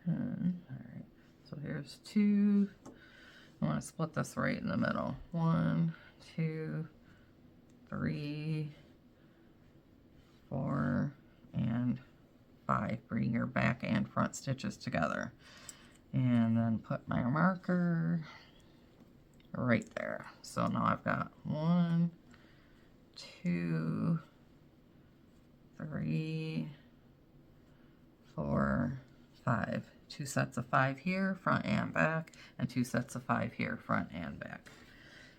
10. Alright, so here's 2. I want to split this right in the middle. 1, 2, 3, 4, and 5. Bring your back and front stitches together. And then put my marker right there. So now I've got 1, 2, 3, 4, 5. 2 sets of 5 here, front and back, and 2 sets of 5 here, front and back.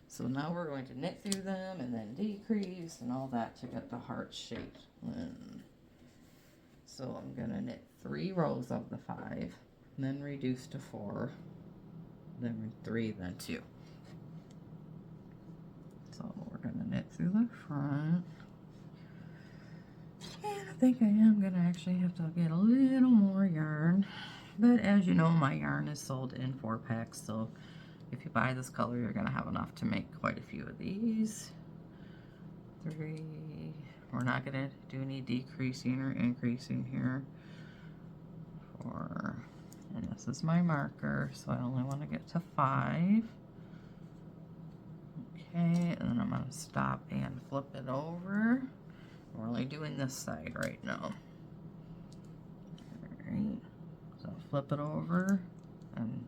So now we're going to knit through them and then decrease and all that to get the heart shape. So I'm going to knit 3 rows of the 5, then reduce to 4, then 3, then 2. So we're going to knit through the front. And I think I am going to actually have to get a little more yarn. But as you know, my yarn is sold in 4-packs, so if you buy this color, you're going to have enough to make quite a few of these. 3. We're not going to do any decreasing or increasing here. 4. And this is my marker, so I only want to get to 5. Okay, and then I'm going to stop and flip it over. We're only doing this side right now. Alright, so flip it over and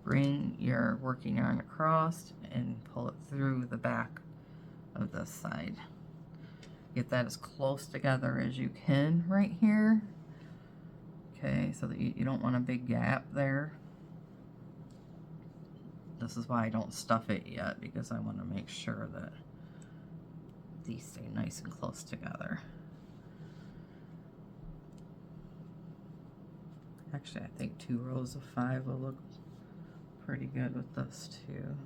bring your working yarn across and pull it through the back of this side. Get that as close together as you can right here. Okay, so that you don't want a big gap there. This is why I don't stuff it yet, because I want to make sure that these stay nice and close together. Actually, I think 2 rows of 5 will look pretty good with this too.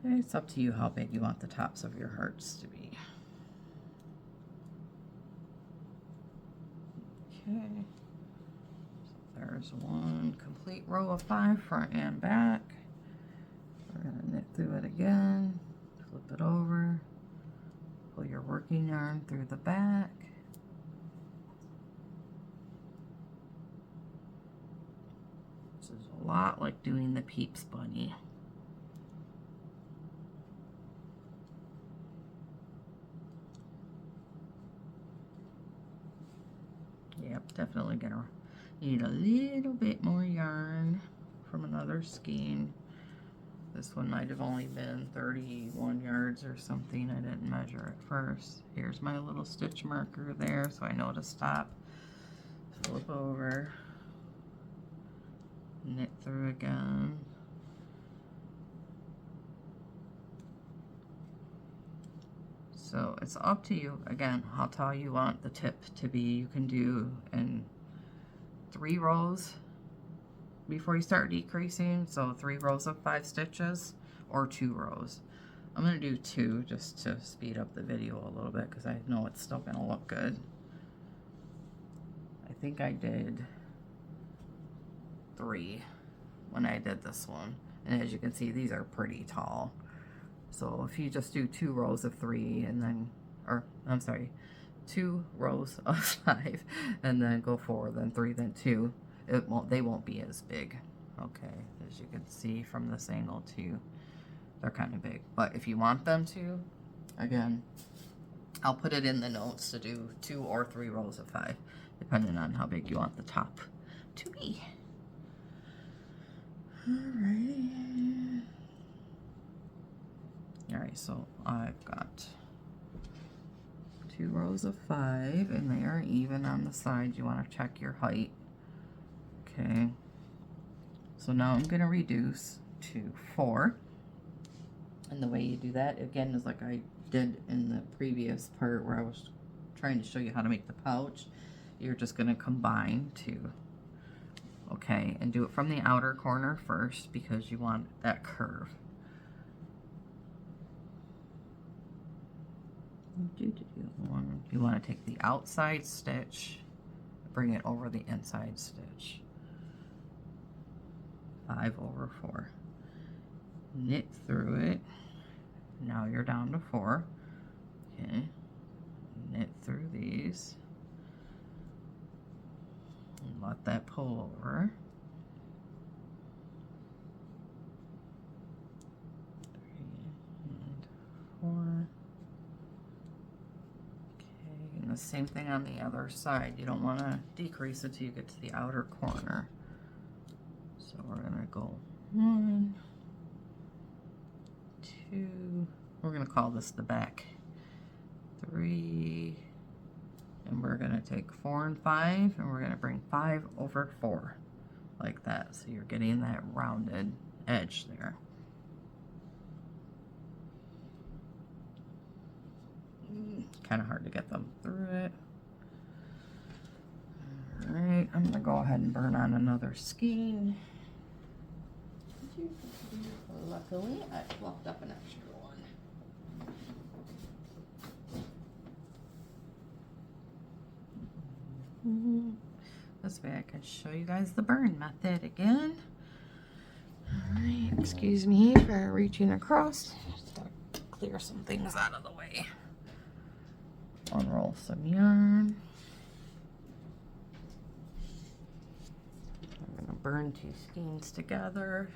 It's up to you how big you want the tops of your hearts to be. Okay, so there's one complete row of 5 front and back. We're going to knit through it again, flip it over, pull your working yarn through the back. This is a lot like doing the Peeps bunny. Yep, definitely gonna need a little bit more yarn from another skein. This one might have only been 31 yards or something. I didn't measure it first. Here's my little stitch marker there, so I know to stop. Flip over, knit through again. So it's up to you, again, how tall you want the tip to be. You can do in 3 rows before you start decreasing, so 3 rows of 5 stitches or 2 rows. I'm going to do 2 just to speed up the video a little bit because I know it's still going to look good. I think I did 3 when I did this one, and as you can see, these are pretty tall. So if you just do 2 rows of 3 and then, or I'm sorry, 2 rows of 5 and then go 4, then 3, then 2, they won't be as big. Okay, as you can see from this angle too, they're kind of big. But if you want them to, again, I'll put it in the notes to do 2 or 3 rows of 5, depending on how big you want the top to be. Alrighty. Alright, so I've got 2 rows of 5 and they are even on the sides. You want to check your height. Okay, so now I'm going to reduce to 4, and the way you do that again is like I did in the previous part where I was trying to show you how to make the pouch. You're just going to combine 2, okay, and do it from the outer corner first because you want that curve. You want to take the outside stitch, bring it over the inside stitch. 5 over 4. Knit through it. Now you're down to 4. Okay. Knit through these. And let that pull over. 3 and 4. The same thing on the other side. You don't want to decrease it till you get to the outer corner. So we're going to go 1, 2, we're going to call this the back, 3, and we're going to take 4 and 5, and we're going to bring 5 over 4, like that. So you're getting that rounded edge there. Kind of hard to get them through it. Alright, I'm going to go ahead and burn on another skein. Luckily, I fluffed up an extra one. This way I can show you guys the burn method again. Alright, excuse me for reaching across. Just gotta clear some things out of the way. Unroll some yarn. I'm going to burn 2 skeins together.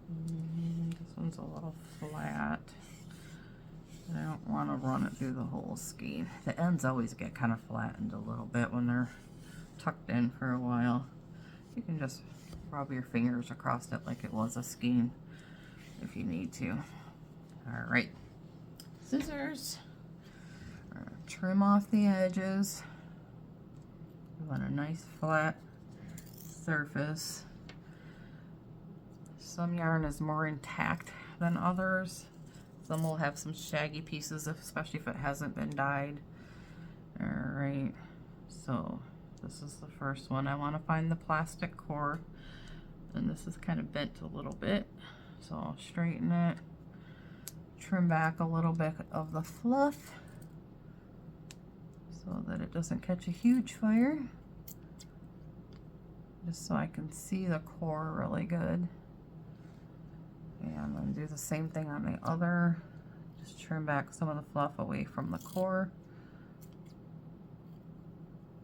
This one's a little flat. I don't want to run it through the whole skein. The ends always get kind of flattened a little bit when they're tucked in for a while. You can just rub your fingers across it like it was a skein if you need to. Alright. Scissors, trim off the edges. You want a nice flat surface. Some yarn is more intact than others. Some will have some shaggy pieces, especially if it hasn't been dyed. Alright, so This is the first one. I want to find the plastic core, and this is kind of bent a little bit, so I'll straighten it, trim back a little bit of the fluff so that it doesn't catch a huge fire, just so I can see the core really good. And I'm going to do the same thing on the other. Just trim back some of the fluff away from the core.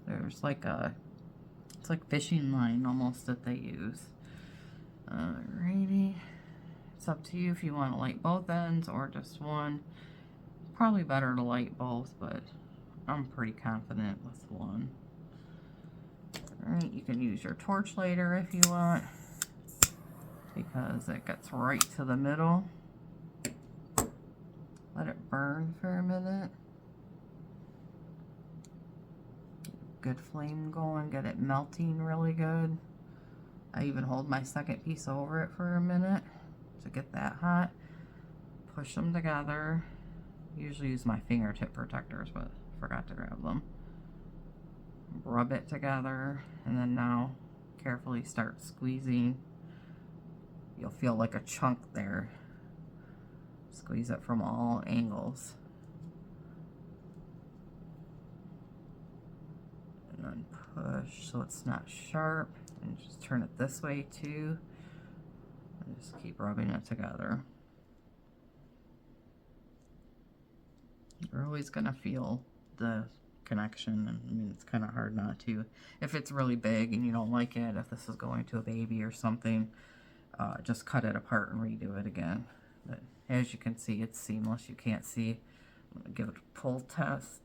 There's like it's like fishing line almost that they use. Alrighty. It's up to you if you want to light both ends or just one. Probably better to light both, but I'm pretty confident with one. Alright, you can use your torch lighter if you want, because it gets right to the middle. Let it burn for a minute. Good flame going, get it melting really good. I even hold my second piece over it for a minute to get that hot. Push them together. Usually use my fingertip protectors, but forgot to grab them. Rub it together, and then now carefully start squeezing. You'll feel like a chunk there. Squeeze it from all angles. And then push so it's not sharp, and just turn it this way too. And just keep rubbing it together. You're always gonna feel the connection, and I mean, it's kind of hard not to. If it's really big and you don't like it, if this is going to a baby or something, just cut it apart and redo it again. But as you can see, it's seamless. You can't see. I'm gonna give it a pull test.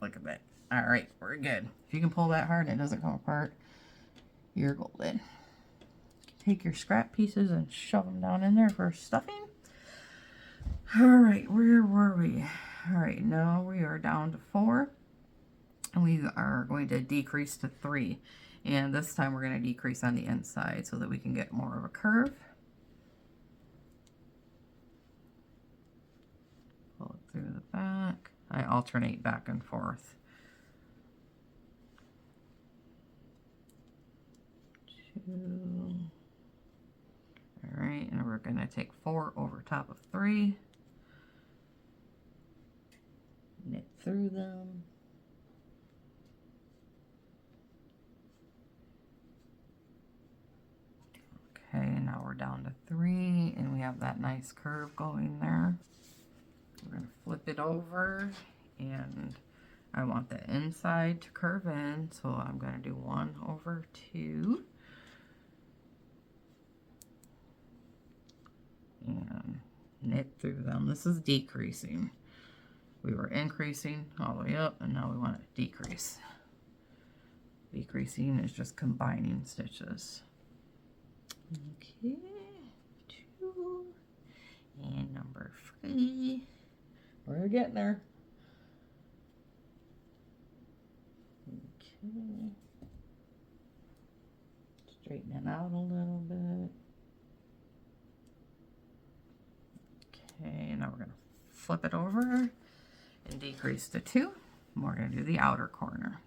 Look at that. All right, we're good. If you can pull that hard and it doesn't come apart, you're golden. Take your scrap pieces and shove them down in there for stuffing. All right, where were we? All right, now we are down to 4, and we are going to decrease to 3. And this time we're going to decrease on the inside so that we can get more of a curve. Pull it through the back. I alternate back and forth. 2. All right, and we're going to take 4 over top of 3. Knit through them. Okay, now we're down to 3, and we have that nice curve going there. We're going to flip it over, and I want the inside to curve in, so I'm going to do 1 over 2. And knit through them. This is decreasing. We were increasing all the way up, and now we want to decrease. Decreasing is just combining stitches. Okay, 2, and number 3. We're getting there. Okay. Straighten it out a little bit. Okay, now we're going to flip it over and decrease to 2. And we're going to do the outer corner.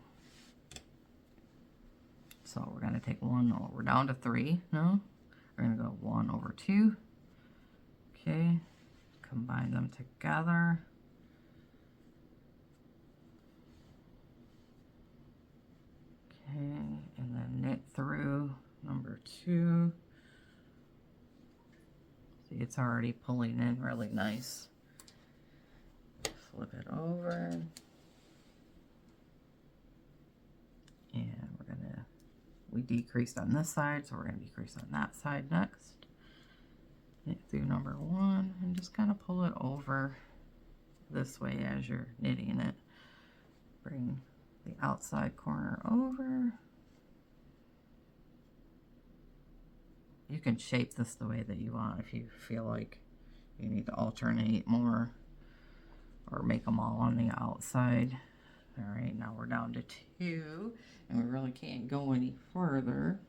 So we're going to take 1, we're down to 3 now. We're going to go 1 over 2. Okay, combine them together. Okay, and then knit through number 2. See, it's already pulling in really nice. Flip it over. And we decreased on this side, so we're going to decrease on that side next. Knit through number 1 and just kind of pull it over this way as you're knitting it. Bring the outside corner over. You can shape this the way that you want if you feel like you need to alternate more or make them all on the outside. All right, now we're down to 2, and we really can't go any further,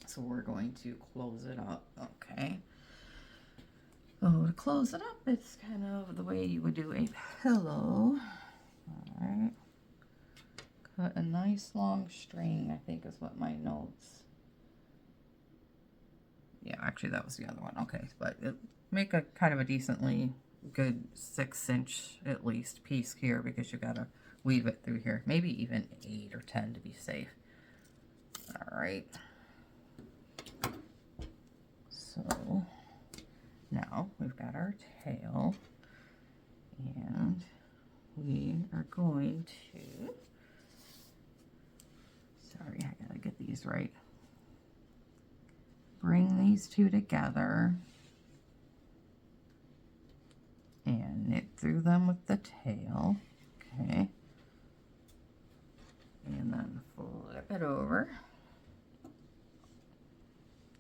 so we're going to close it up. Okay. Oh, to close it up, it's kind of the way you would do a pillow. All right. cut a nice long string, I think is what my notes. Yeah, actually that was the other one. Okay, but make a kind of a decently good 6-inch at least piece here, because you gotta weave it through here. Maybe even 8 or 10 to be safe. All right. So now we've got our tail, and we are going to, sorry, I gotta get these right. Bring these two together and knit through them with the tail. Okay. And then flip it over.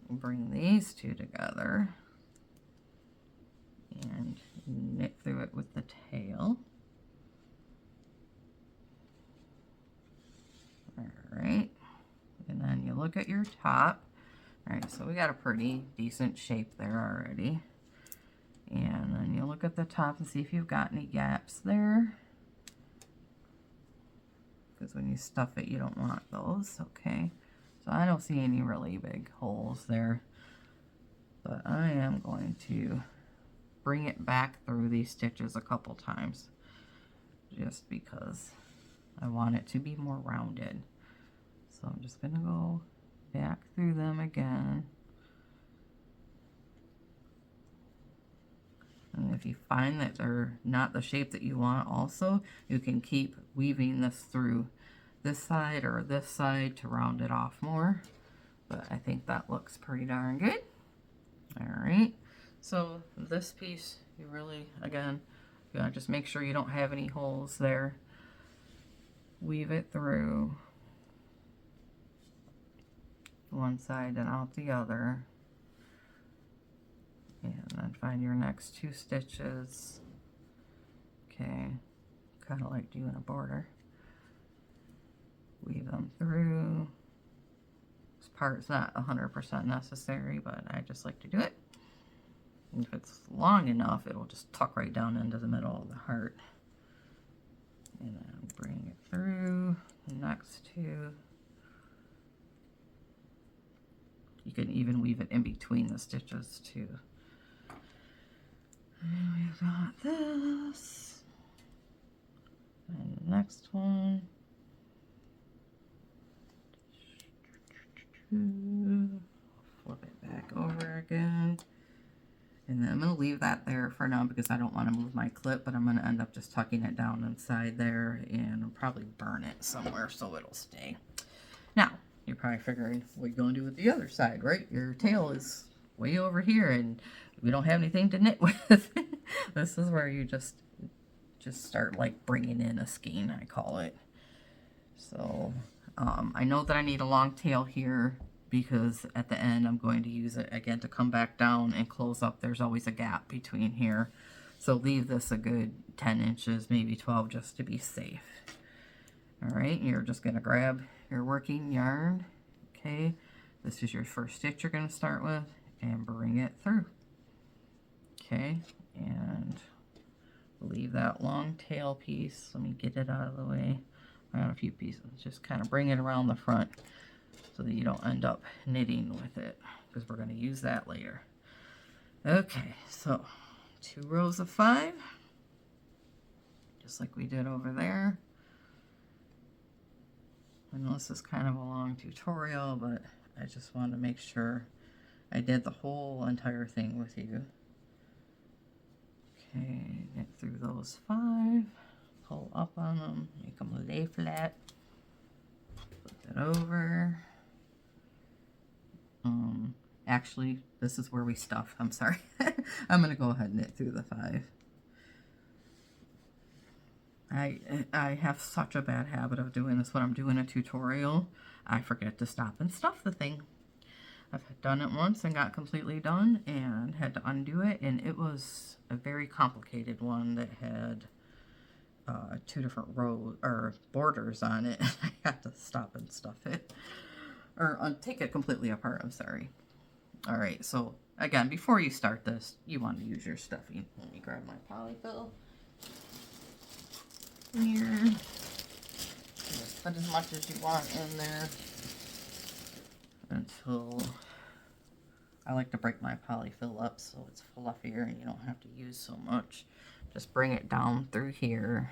Bring these two together and knit through it with the tail. All right. And then you look at your top. All right, so we got a pretty decent shape there already. And then you look at the top and see if you've got any gaps there. Because when you stuff it, you don't want those, okay? So I don't see any really big holes there. But I am going to bring it back through these stitches a couple times, just because I want it to be more rounded. So I'm just gonna go back through them again. And if you find that they're not the shape that you want also, you can keep weaving this through this side or this side to round it off more. But I think that looks pretty darn good. All right, so this piece, you really, again, you gotta just make sure you don't have any holes there. Weave it through one side and out the other. And then find your next 2 stitches. Okay, kind of like doing a border. Weave them through. This part's not 100% necessary, but I just like to do it. And if it's long enough, it'll just tuck right down into the middle of the heart. And then bring it through the next 2. You can even weave it in between the stitches too. And we've got this. And the next one. Flip it back over again. And then I'm going to leave that there for now because I don't want to move my clip, but I'm going to end up just tucking it down inside there and I'll probably burn it somewhere so it'll stay. Now, you're probably figuring what you're going to do with the other side, right? Your tail is way over here and we don't have anything to knit with. This is where you just start like bringing in a skein, I call it. So I know that I need a long tail here because at the end I'm going to use it again to come back down and close up. There's always a gap between here. So leave this a good 10 inches, maybe 12, just to be safe. All right, you're just going to grab your working yarn. Okay, this is your first stitch you're going to start with and bring it through. Okay, and leave that long tail piece. Let me get it out of the way. I got a few pieces. Just kind of bring it around the front so that you don't end up knitting with it because we're going to use that later. Okay, so 2 rows of 5, just like we did over there. I know this is kind of a long tutorial, but I just wanted to make sure I did the whole entire thing with you. Okay, knit through those 5, pull up on them, make them lay flat, flip it over. Actually, this is where we stuff. I'm sorry. I'm going to go ahead and knit through the 5. I have such a bad habit of doing this when I'm doing a tutorial. I forget to stop and stuff the thing. I've done it once and got completely done and had to undo it, and it was a very complicated one that had 2 different rows or borders on it. I had to stop and stuff it, or take it completely apart. I'm sorry. All right, so again, before you start this, you want to use your stuffing. Let me grab my polyfill here. Just put as much as you want in there until I like to break my polyfill up so it's fluffier and you don't have to use so much. Just bring it down through here.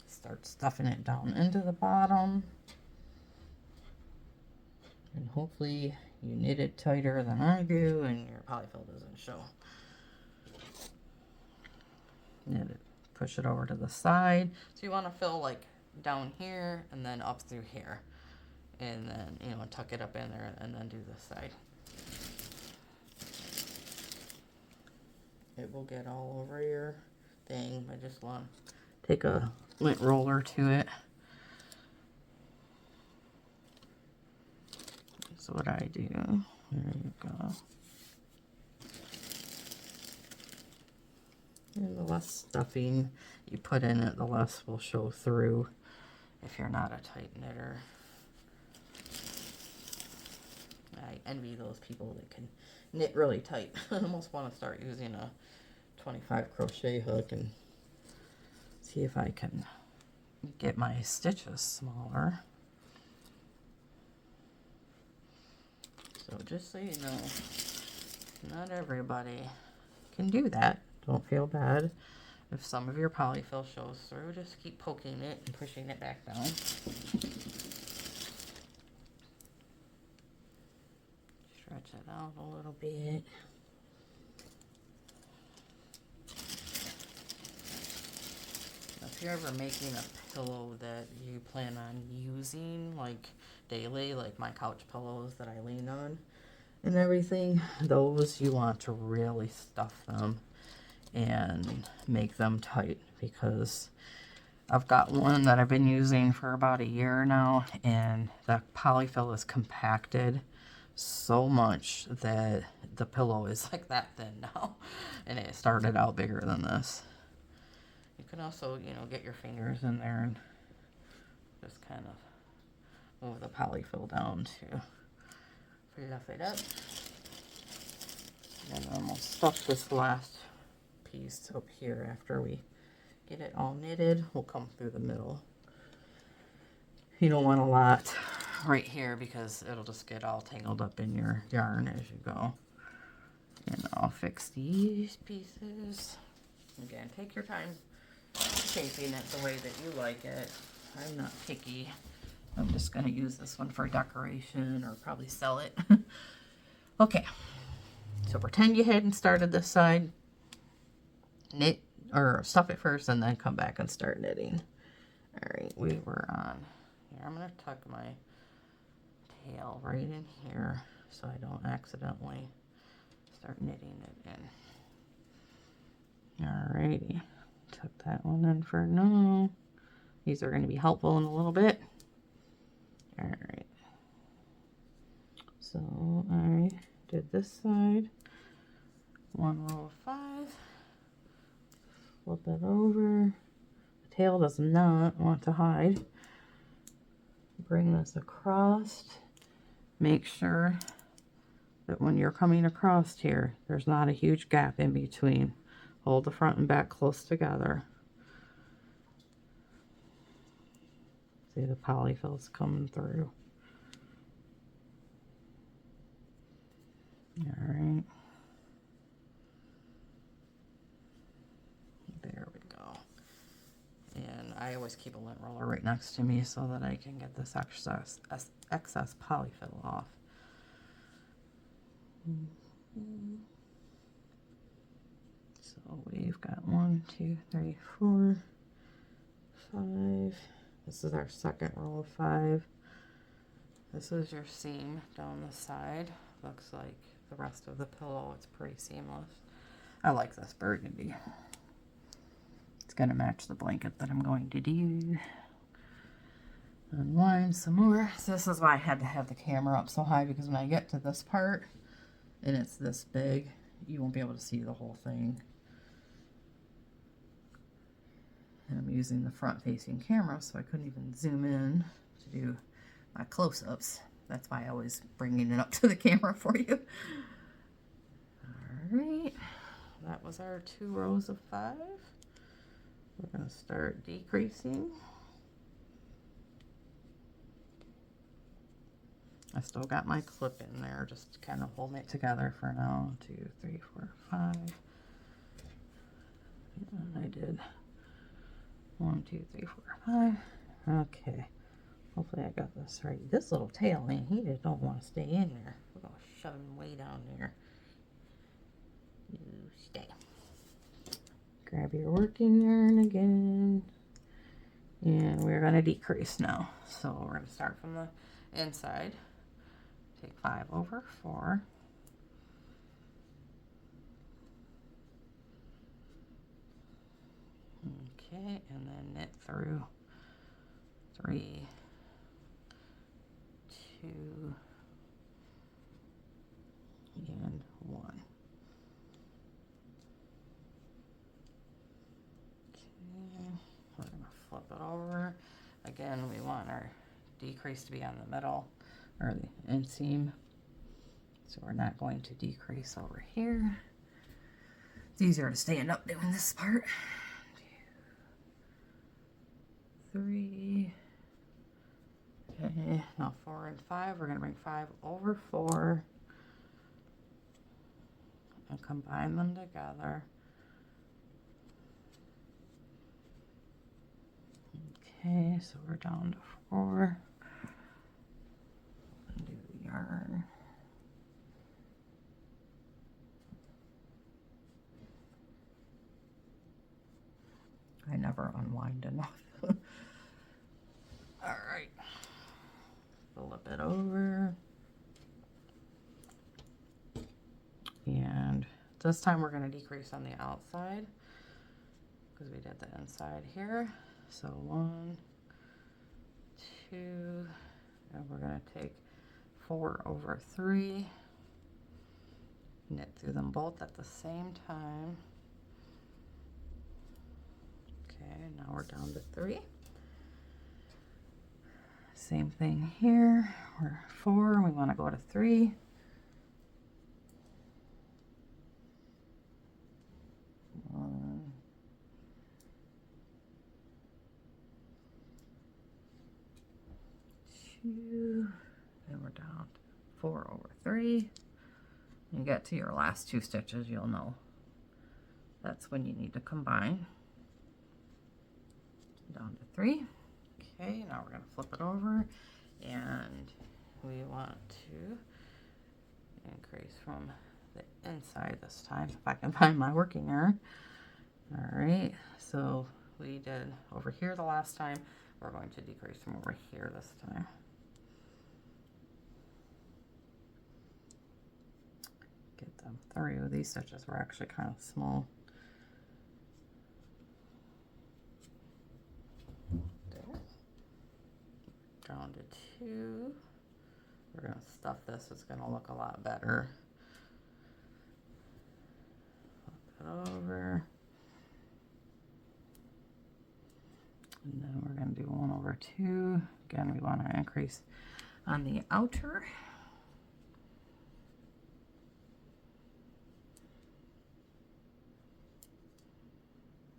Start stuffing it down into the bottom. And hopefully you knit it tighter than I do and your polyfill doesn't show. Knit it, push it over to the side. So you want to fill like down here and then up through here. And then, you know, tuck it up in there and then do this side. It will get all over your thing. I just want to take a lint roller to it. That's what I do. There you go. And the less stuffing you put in it, the less will show through if you're not a tight knitter. I envy those people that can knit really tight. I almost want to start using a 25 crochet hook and see if I can get my stitches smaller. So just so you know, not everybody can do that. Don't feel bad if some of your polyfill shows through. Just keep poking it and pushing it back down. Stretch it out a little bit. If you're ever making a pillow that you plan on using like daily, like my couch pillows that I lean on and everything, those you want to really stuff them and make them tight, because I've got one that I've been using for about a year now and the polyfill is compacted so much that the pillow is like that thin now, and it started out bigger than this. You can also, you know, get your fingers in there and just kind of move the polyfill down to fluff it up. And then we'll stuff this last piece up here after we get it all knitted. We'll come through the middle. You don't want a lot right here because it'll just get all tangled up in your yarn as you go. And I'll fix these pieces. Again, take your time shaping it the way that you like it. I'm not picky. I'm just going to use this one for decoration or probably sell it. Okay, so pretend you hadn't started this side. Knit or stuff it first and then come back and start knitting. All right, we were on here. I'm going to tuck my tail right in here so I don't accidentally start knitting it in. All righty. Tuck that one in for now. These are going to be helpful in a little bit. All right. So I did this side. One row of 5. Flip it over. The tail does not want to hide. Bring this across. Make sure that when you're coming across here, there's not a huge gap in between. Hold the front and back close together. See, the polyfill's coming through. All right. There we go. And I always keep a lint roller right next to me so that I can get this excess polyfill off. So we've got 1, 2, 3, 4, 5. This is our second row of 5. This is your seam down the side. Looks like the rest of the pillow, it's pretty seamless. I like this burgundy. It's going to match the blanket that I'm going to do. Unwind some more. So this is why I had to have the camera up so high, because when I get to this part and it's this big, you won't be able to see the whole thing. And I'm using the front-facing camera, so I couldn't even zoom in to do my close-ups. That's why I always bringing it up to the camera for you. All right, that was our 2 rows of 5.
We're going to start decreasing. I still got my clip in there, just kind of holding it together for now. 2, 3, 4, 5. And I did 1, 2, 3, 4, 5. Okay. Hopefully I got this right. This little tail, man, he just don't want to stay in there. We're going to shove him way down there. You stay. Grab your working yarn again. And we're going to decrease now. So we're going to start from the inside. Take 5 over 4. Okay, and then knit through 3, 2, and 1. Okay, we're going to flip it over. Again, we want our decrease to be on the middle, or the inseam. So we're not going to decrease over here. It's easier to stand up doing this part. 2, 3. Okay, now 4 and 5. We're going to bring 5 over 4 and combine them together. Okay, so we're down to 4. Do the yarn. I never unwind enough. All right. Flip it over. And this time we're going to decrease on the outside because we did the inside here. So 1, 2, and we're going to take 4 over 3, knit through them both at the same time. Okay, now we're down to 3. Same thing here. We're 4, we want to go to 3. 1, 2, and we're down to 4 over 3. When you get to your last 2 stitches, you'll know that's when you need to combine. Down to 3. Okay, now we're going to flip it over, and we want to increase from the inside this time, if I can find my working yarn. All right, so we did over here the last time. We're going to decrease from over here this time. Get them through. These stitches were actually kind of small. Down to 2. We're going to stuff this. It's going to look a lot better. Flip it over. And then we're going to do 1 over 2. Again, we want to increase on the outer.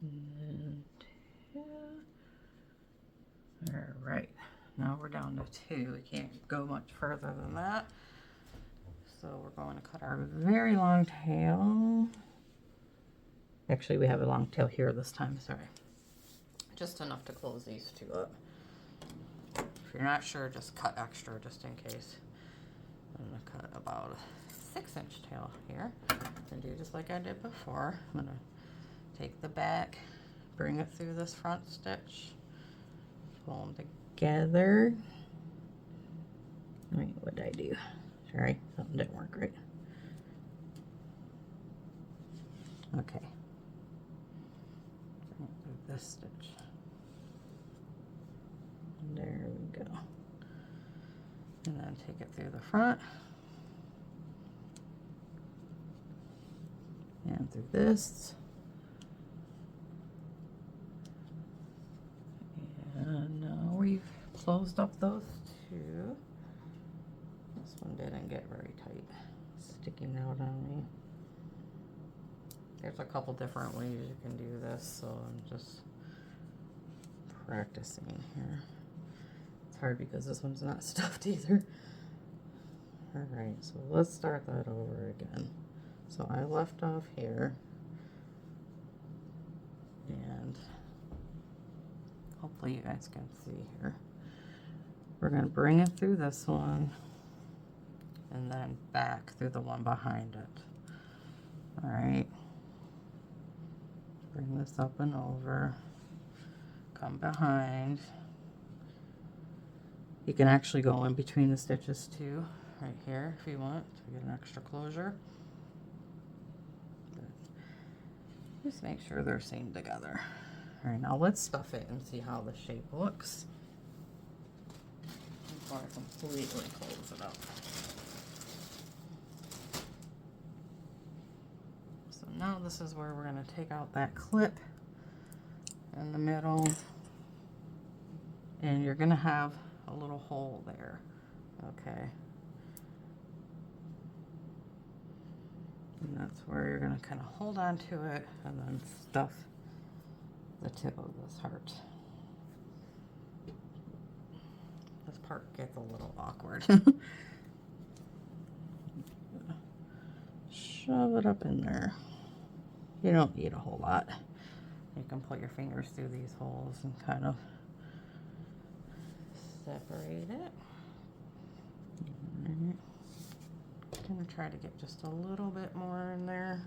And 2. All right. Now we're down to 2. We can't go much further than that. So we're going to cut our very long tail. Actually, we have a long tail here this time, sorry. Just enough to close these 2 up. If you're not sure, just cut extra just in case. I'm going to cut about a 6-inch tail here and do just like I did before. I'm going to take the back, bring it through this front stitch, pull them together. Wait, what did I do? Sorry, something didn't work right. Okay. Bring it through this stitch. There we go. And then take it through the front. And through this. And now we've closed up those 2. This one didn't get very tight. It's sticking out on me. There's a couple different ways you can do this, so I'm just practicing here. It's hard because this one's not stuffed either. All right, so let's start that over again. So I left off here, and hopefully you guys can see here. We're going to bring it through this one and then back through the one behind it. All right, bring this up and over, come behind. You can actually go in between the stitches too, right here if you want to get an extra closure. Just make sure they're seamed together. All right, now let's stuff it and see how the shape looks before I completely close it up. So now this is where we're going to take out that clip in the middle, and you're going to have a little hole there, okay? And that's where you're going to kind of hold on to it and then stuff the tip of this heart. This part gets a little awkward. Shove it up in there. You don't need a whole lot. You can put your fingers through these holes and kind of separate it. All right. I'm going to try to get just a little bit more in there.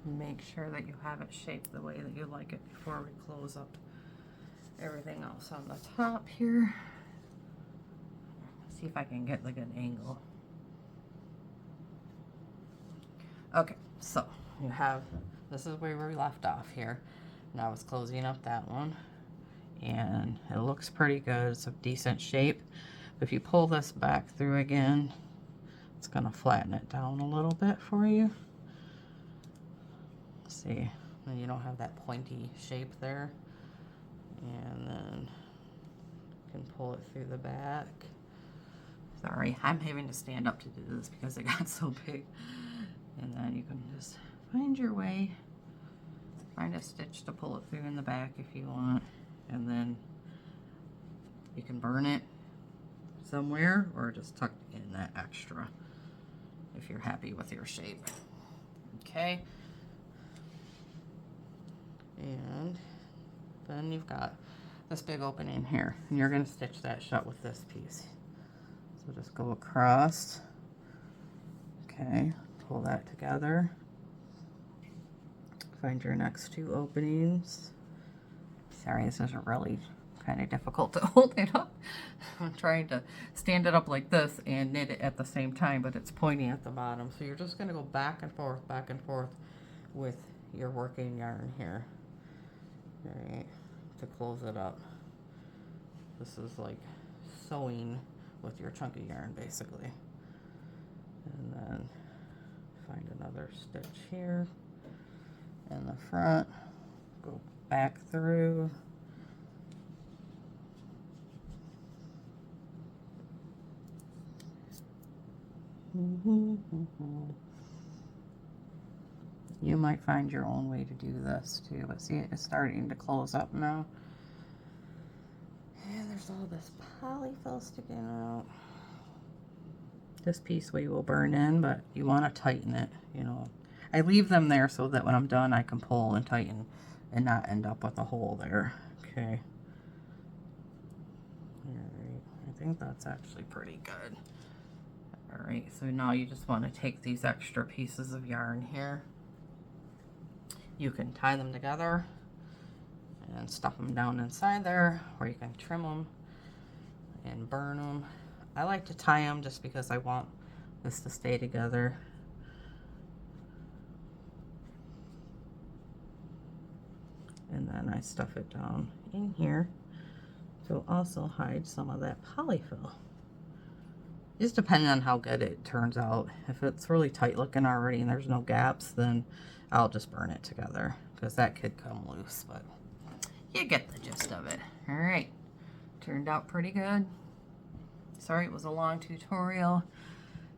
Make sure that you have it shaped the way that you like it before we close up everything else on the top here. See if I can get like an angle. Okay, so you have, this is where we left off here. Now it's closing up that one. And it looks pretty good. It's a decent shape. If you pull this back through again, it's going to flatten it down a little bit for you. See, then you don't have that pointy shape there. And then you can pull it through the back. Sorry, I'm having to stand up to do this because it got so big. And then you can just find your way. Find a stitch to pull it through in the back if you want. And then you can burn it somewhere or just tuck in that extra if you're happy with your shape. Okay. And then you've got this big opening here, and you're going to stitch that shut with this piece. So just go across. Okay, pull that together. Find your next two openings. Sorry, this is really kind of difficult to hold it up. I'm trying to stand it up like this and knit it at the same time, but it's pointing at the bottom. So you're just going to go back and forth with your working yarn here. All right, to close it up. This is like sewing with your chunky yarn, basically. And then find another stitch here in the front. Go back through. You might find your own way to do this too, but see, it's starting to close up now. And there's all this polyfill sticking out. This piece we will burn in, but you want to tighten it, you know. I leave them there so that when I'm done I can pull and tighten and not end up with a hole there. Okay. Alright, I think that's actually pretty good. Alright, so now you just want to take these extra pieces of yarn here. You can tie them together and stuff them down inside there, or you can trim them and burn them. I like to tie them just because I want this to stay together. And then I stuff it down in here to also hide some of that polyfill. Just depending on how good it turns out. If it's really tight looking already and there's no gaps, then I'll just burn it together because that could come loose, but you get the gist of it. All right, turned out pretty good. Sorry it was a long tutorial.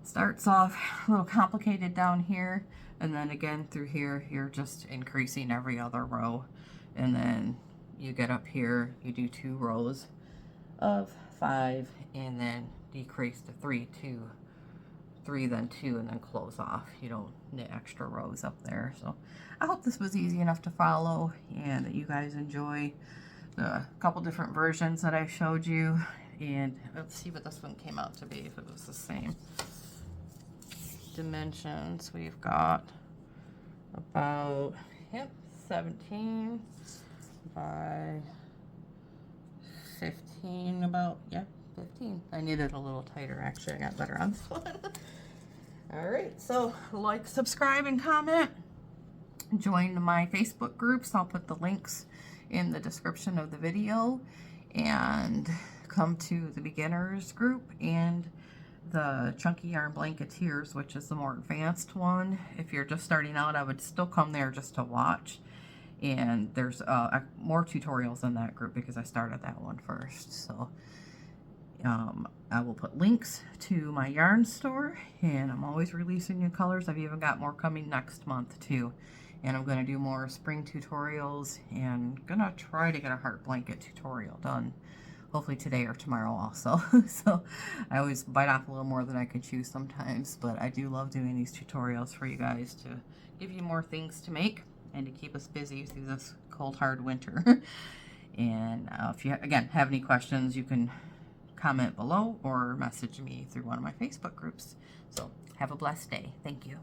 Starts off a little complicated down here, and then again through here, you're just increasing every other row. And then you get up here, you do 2 rows of 5, and then decrease to 3, 2, 3, then 2, and then close off. You don't knit extra rows up there. So I hope this was easy enough to follow and that you guys enjoy the couple different versions that I showed you. And let's see what this one came out to be, if it was the same dimensions. We've got about 17 by 15, about 15. I need it a little tighter, actually. I got better on this one. All right, so like, subscribe, and comment. Join my Facebook groups. I'll put the links in the description of the video, and come to the beginners group and the Chunky Yarn Blanketeers, which is the more advanced one. If you're just starting out, I would still come there just to watch. And there's more tutorials in that group because I started that one first. So I will put links to my yarn store, and I'm always releasing new colors. I've even got more coming next month too. And I'm going to do more spring tutorials, and gonna try to get a heart blanket tutorial done. Hopefully today or tomorrow also. So I always bite off a little more than I could chew sometimes, but I do love doing these tutorials for you guys to give you more things to make and to keep us busy through this cold, hard winter. And if you, again, have any questions, you can comment below or message me through one of my Facebook groups. So have a blessed day. Thank you.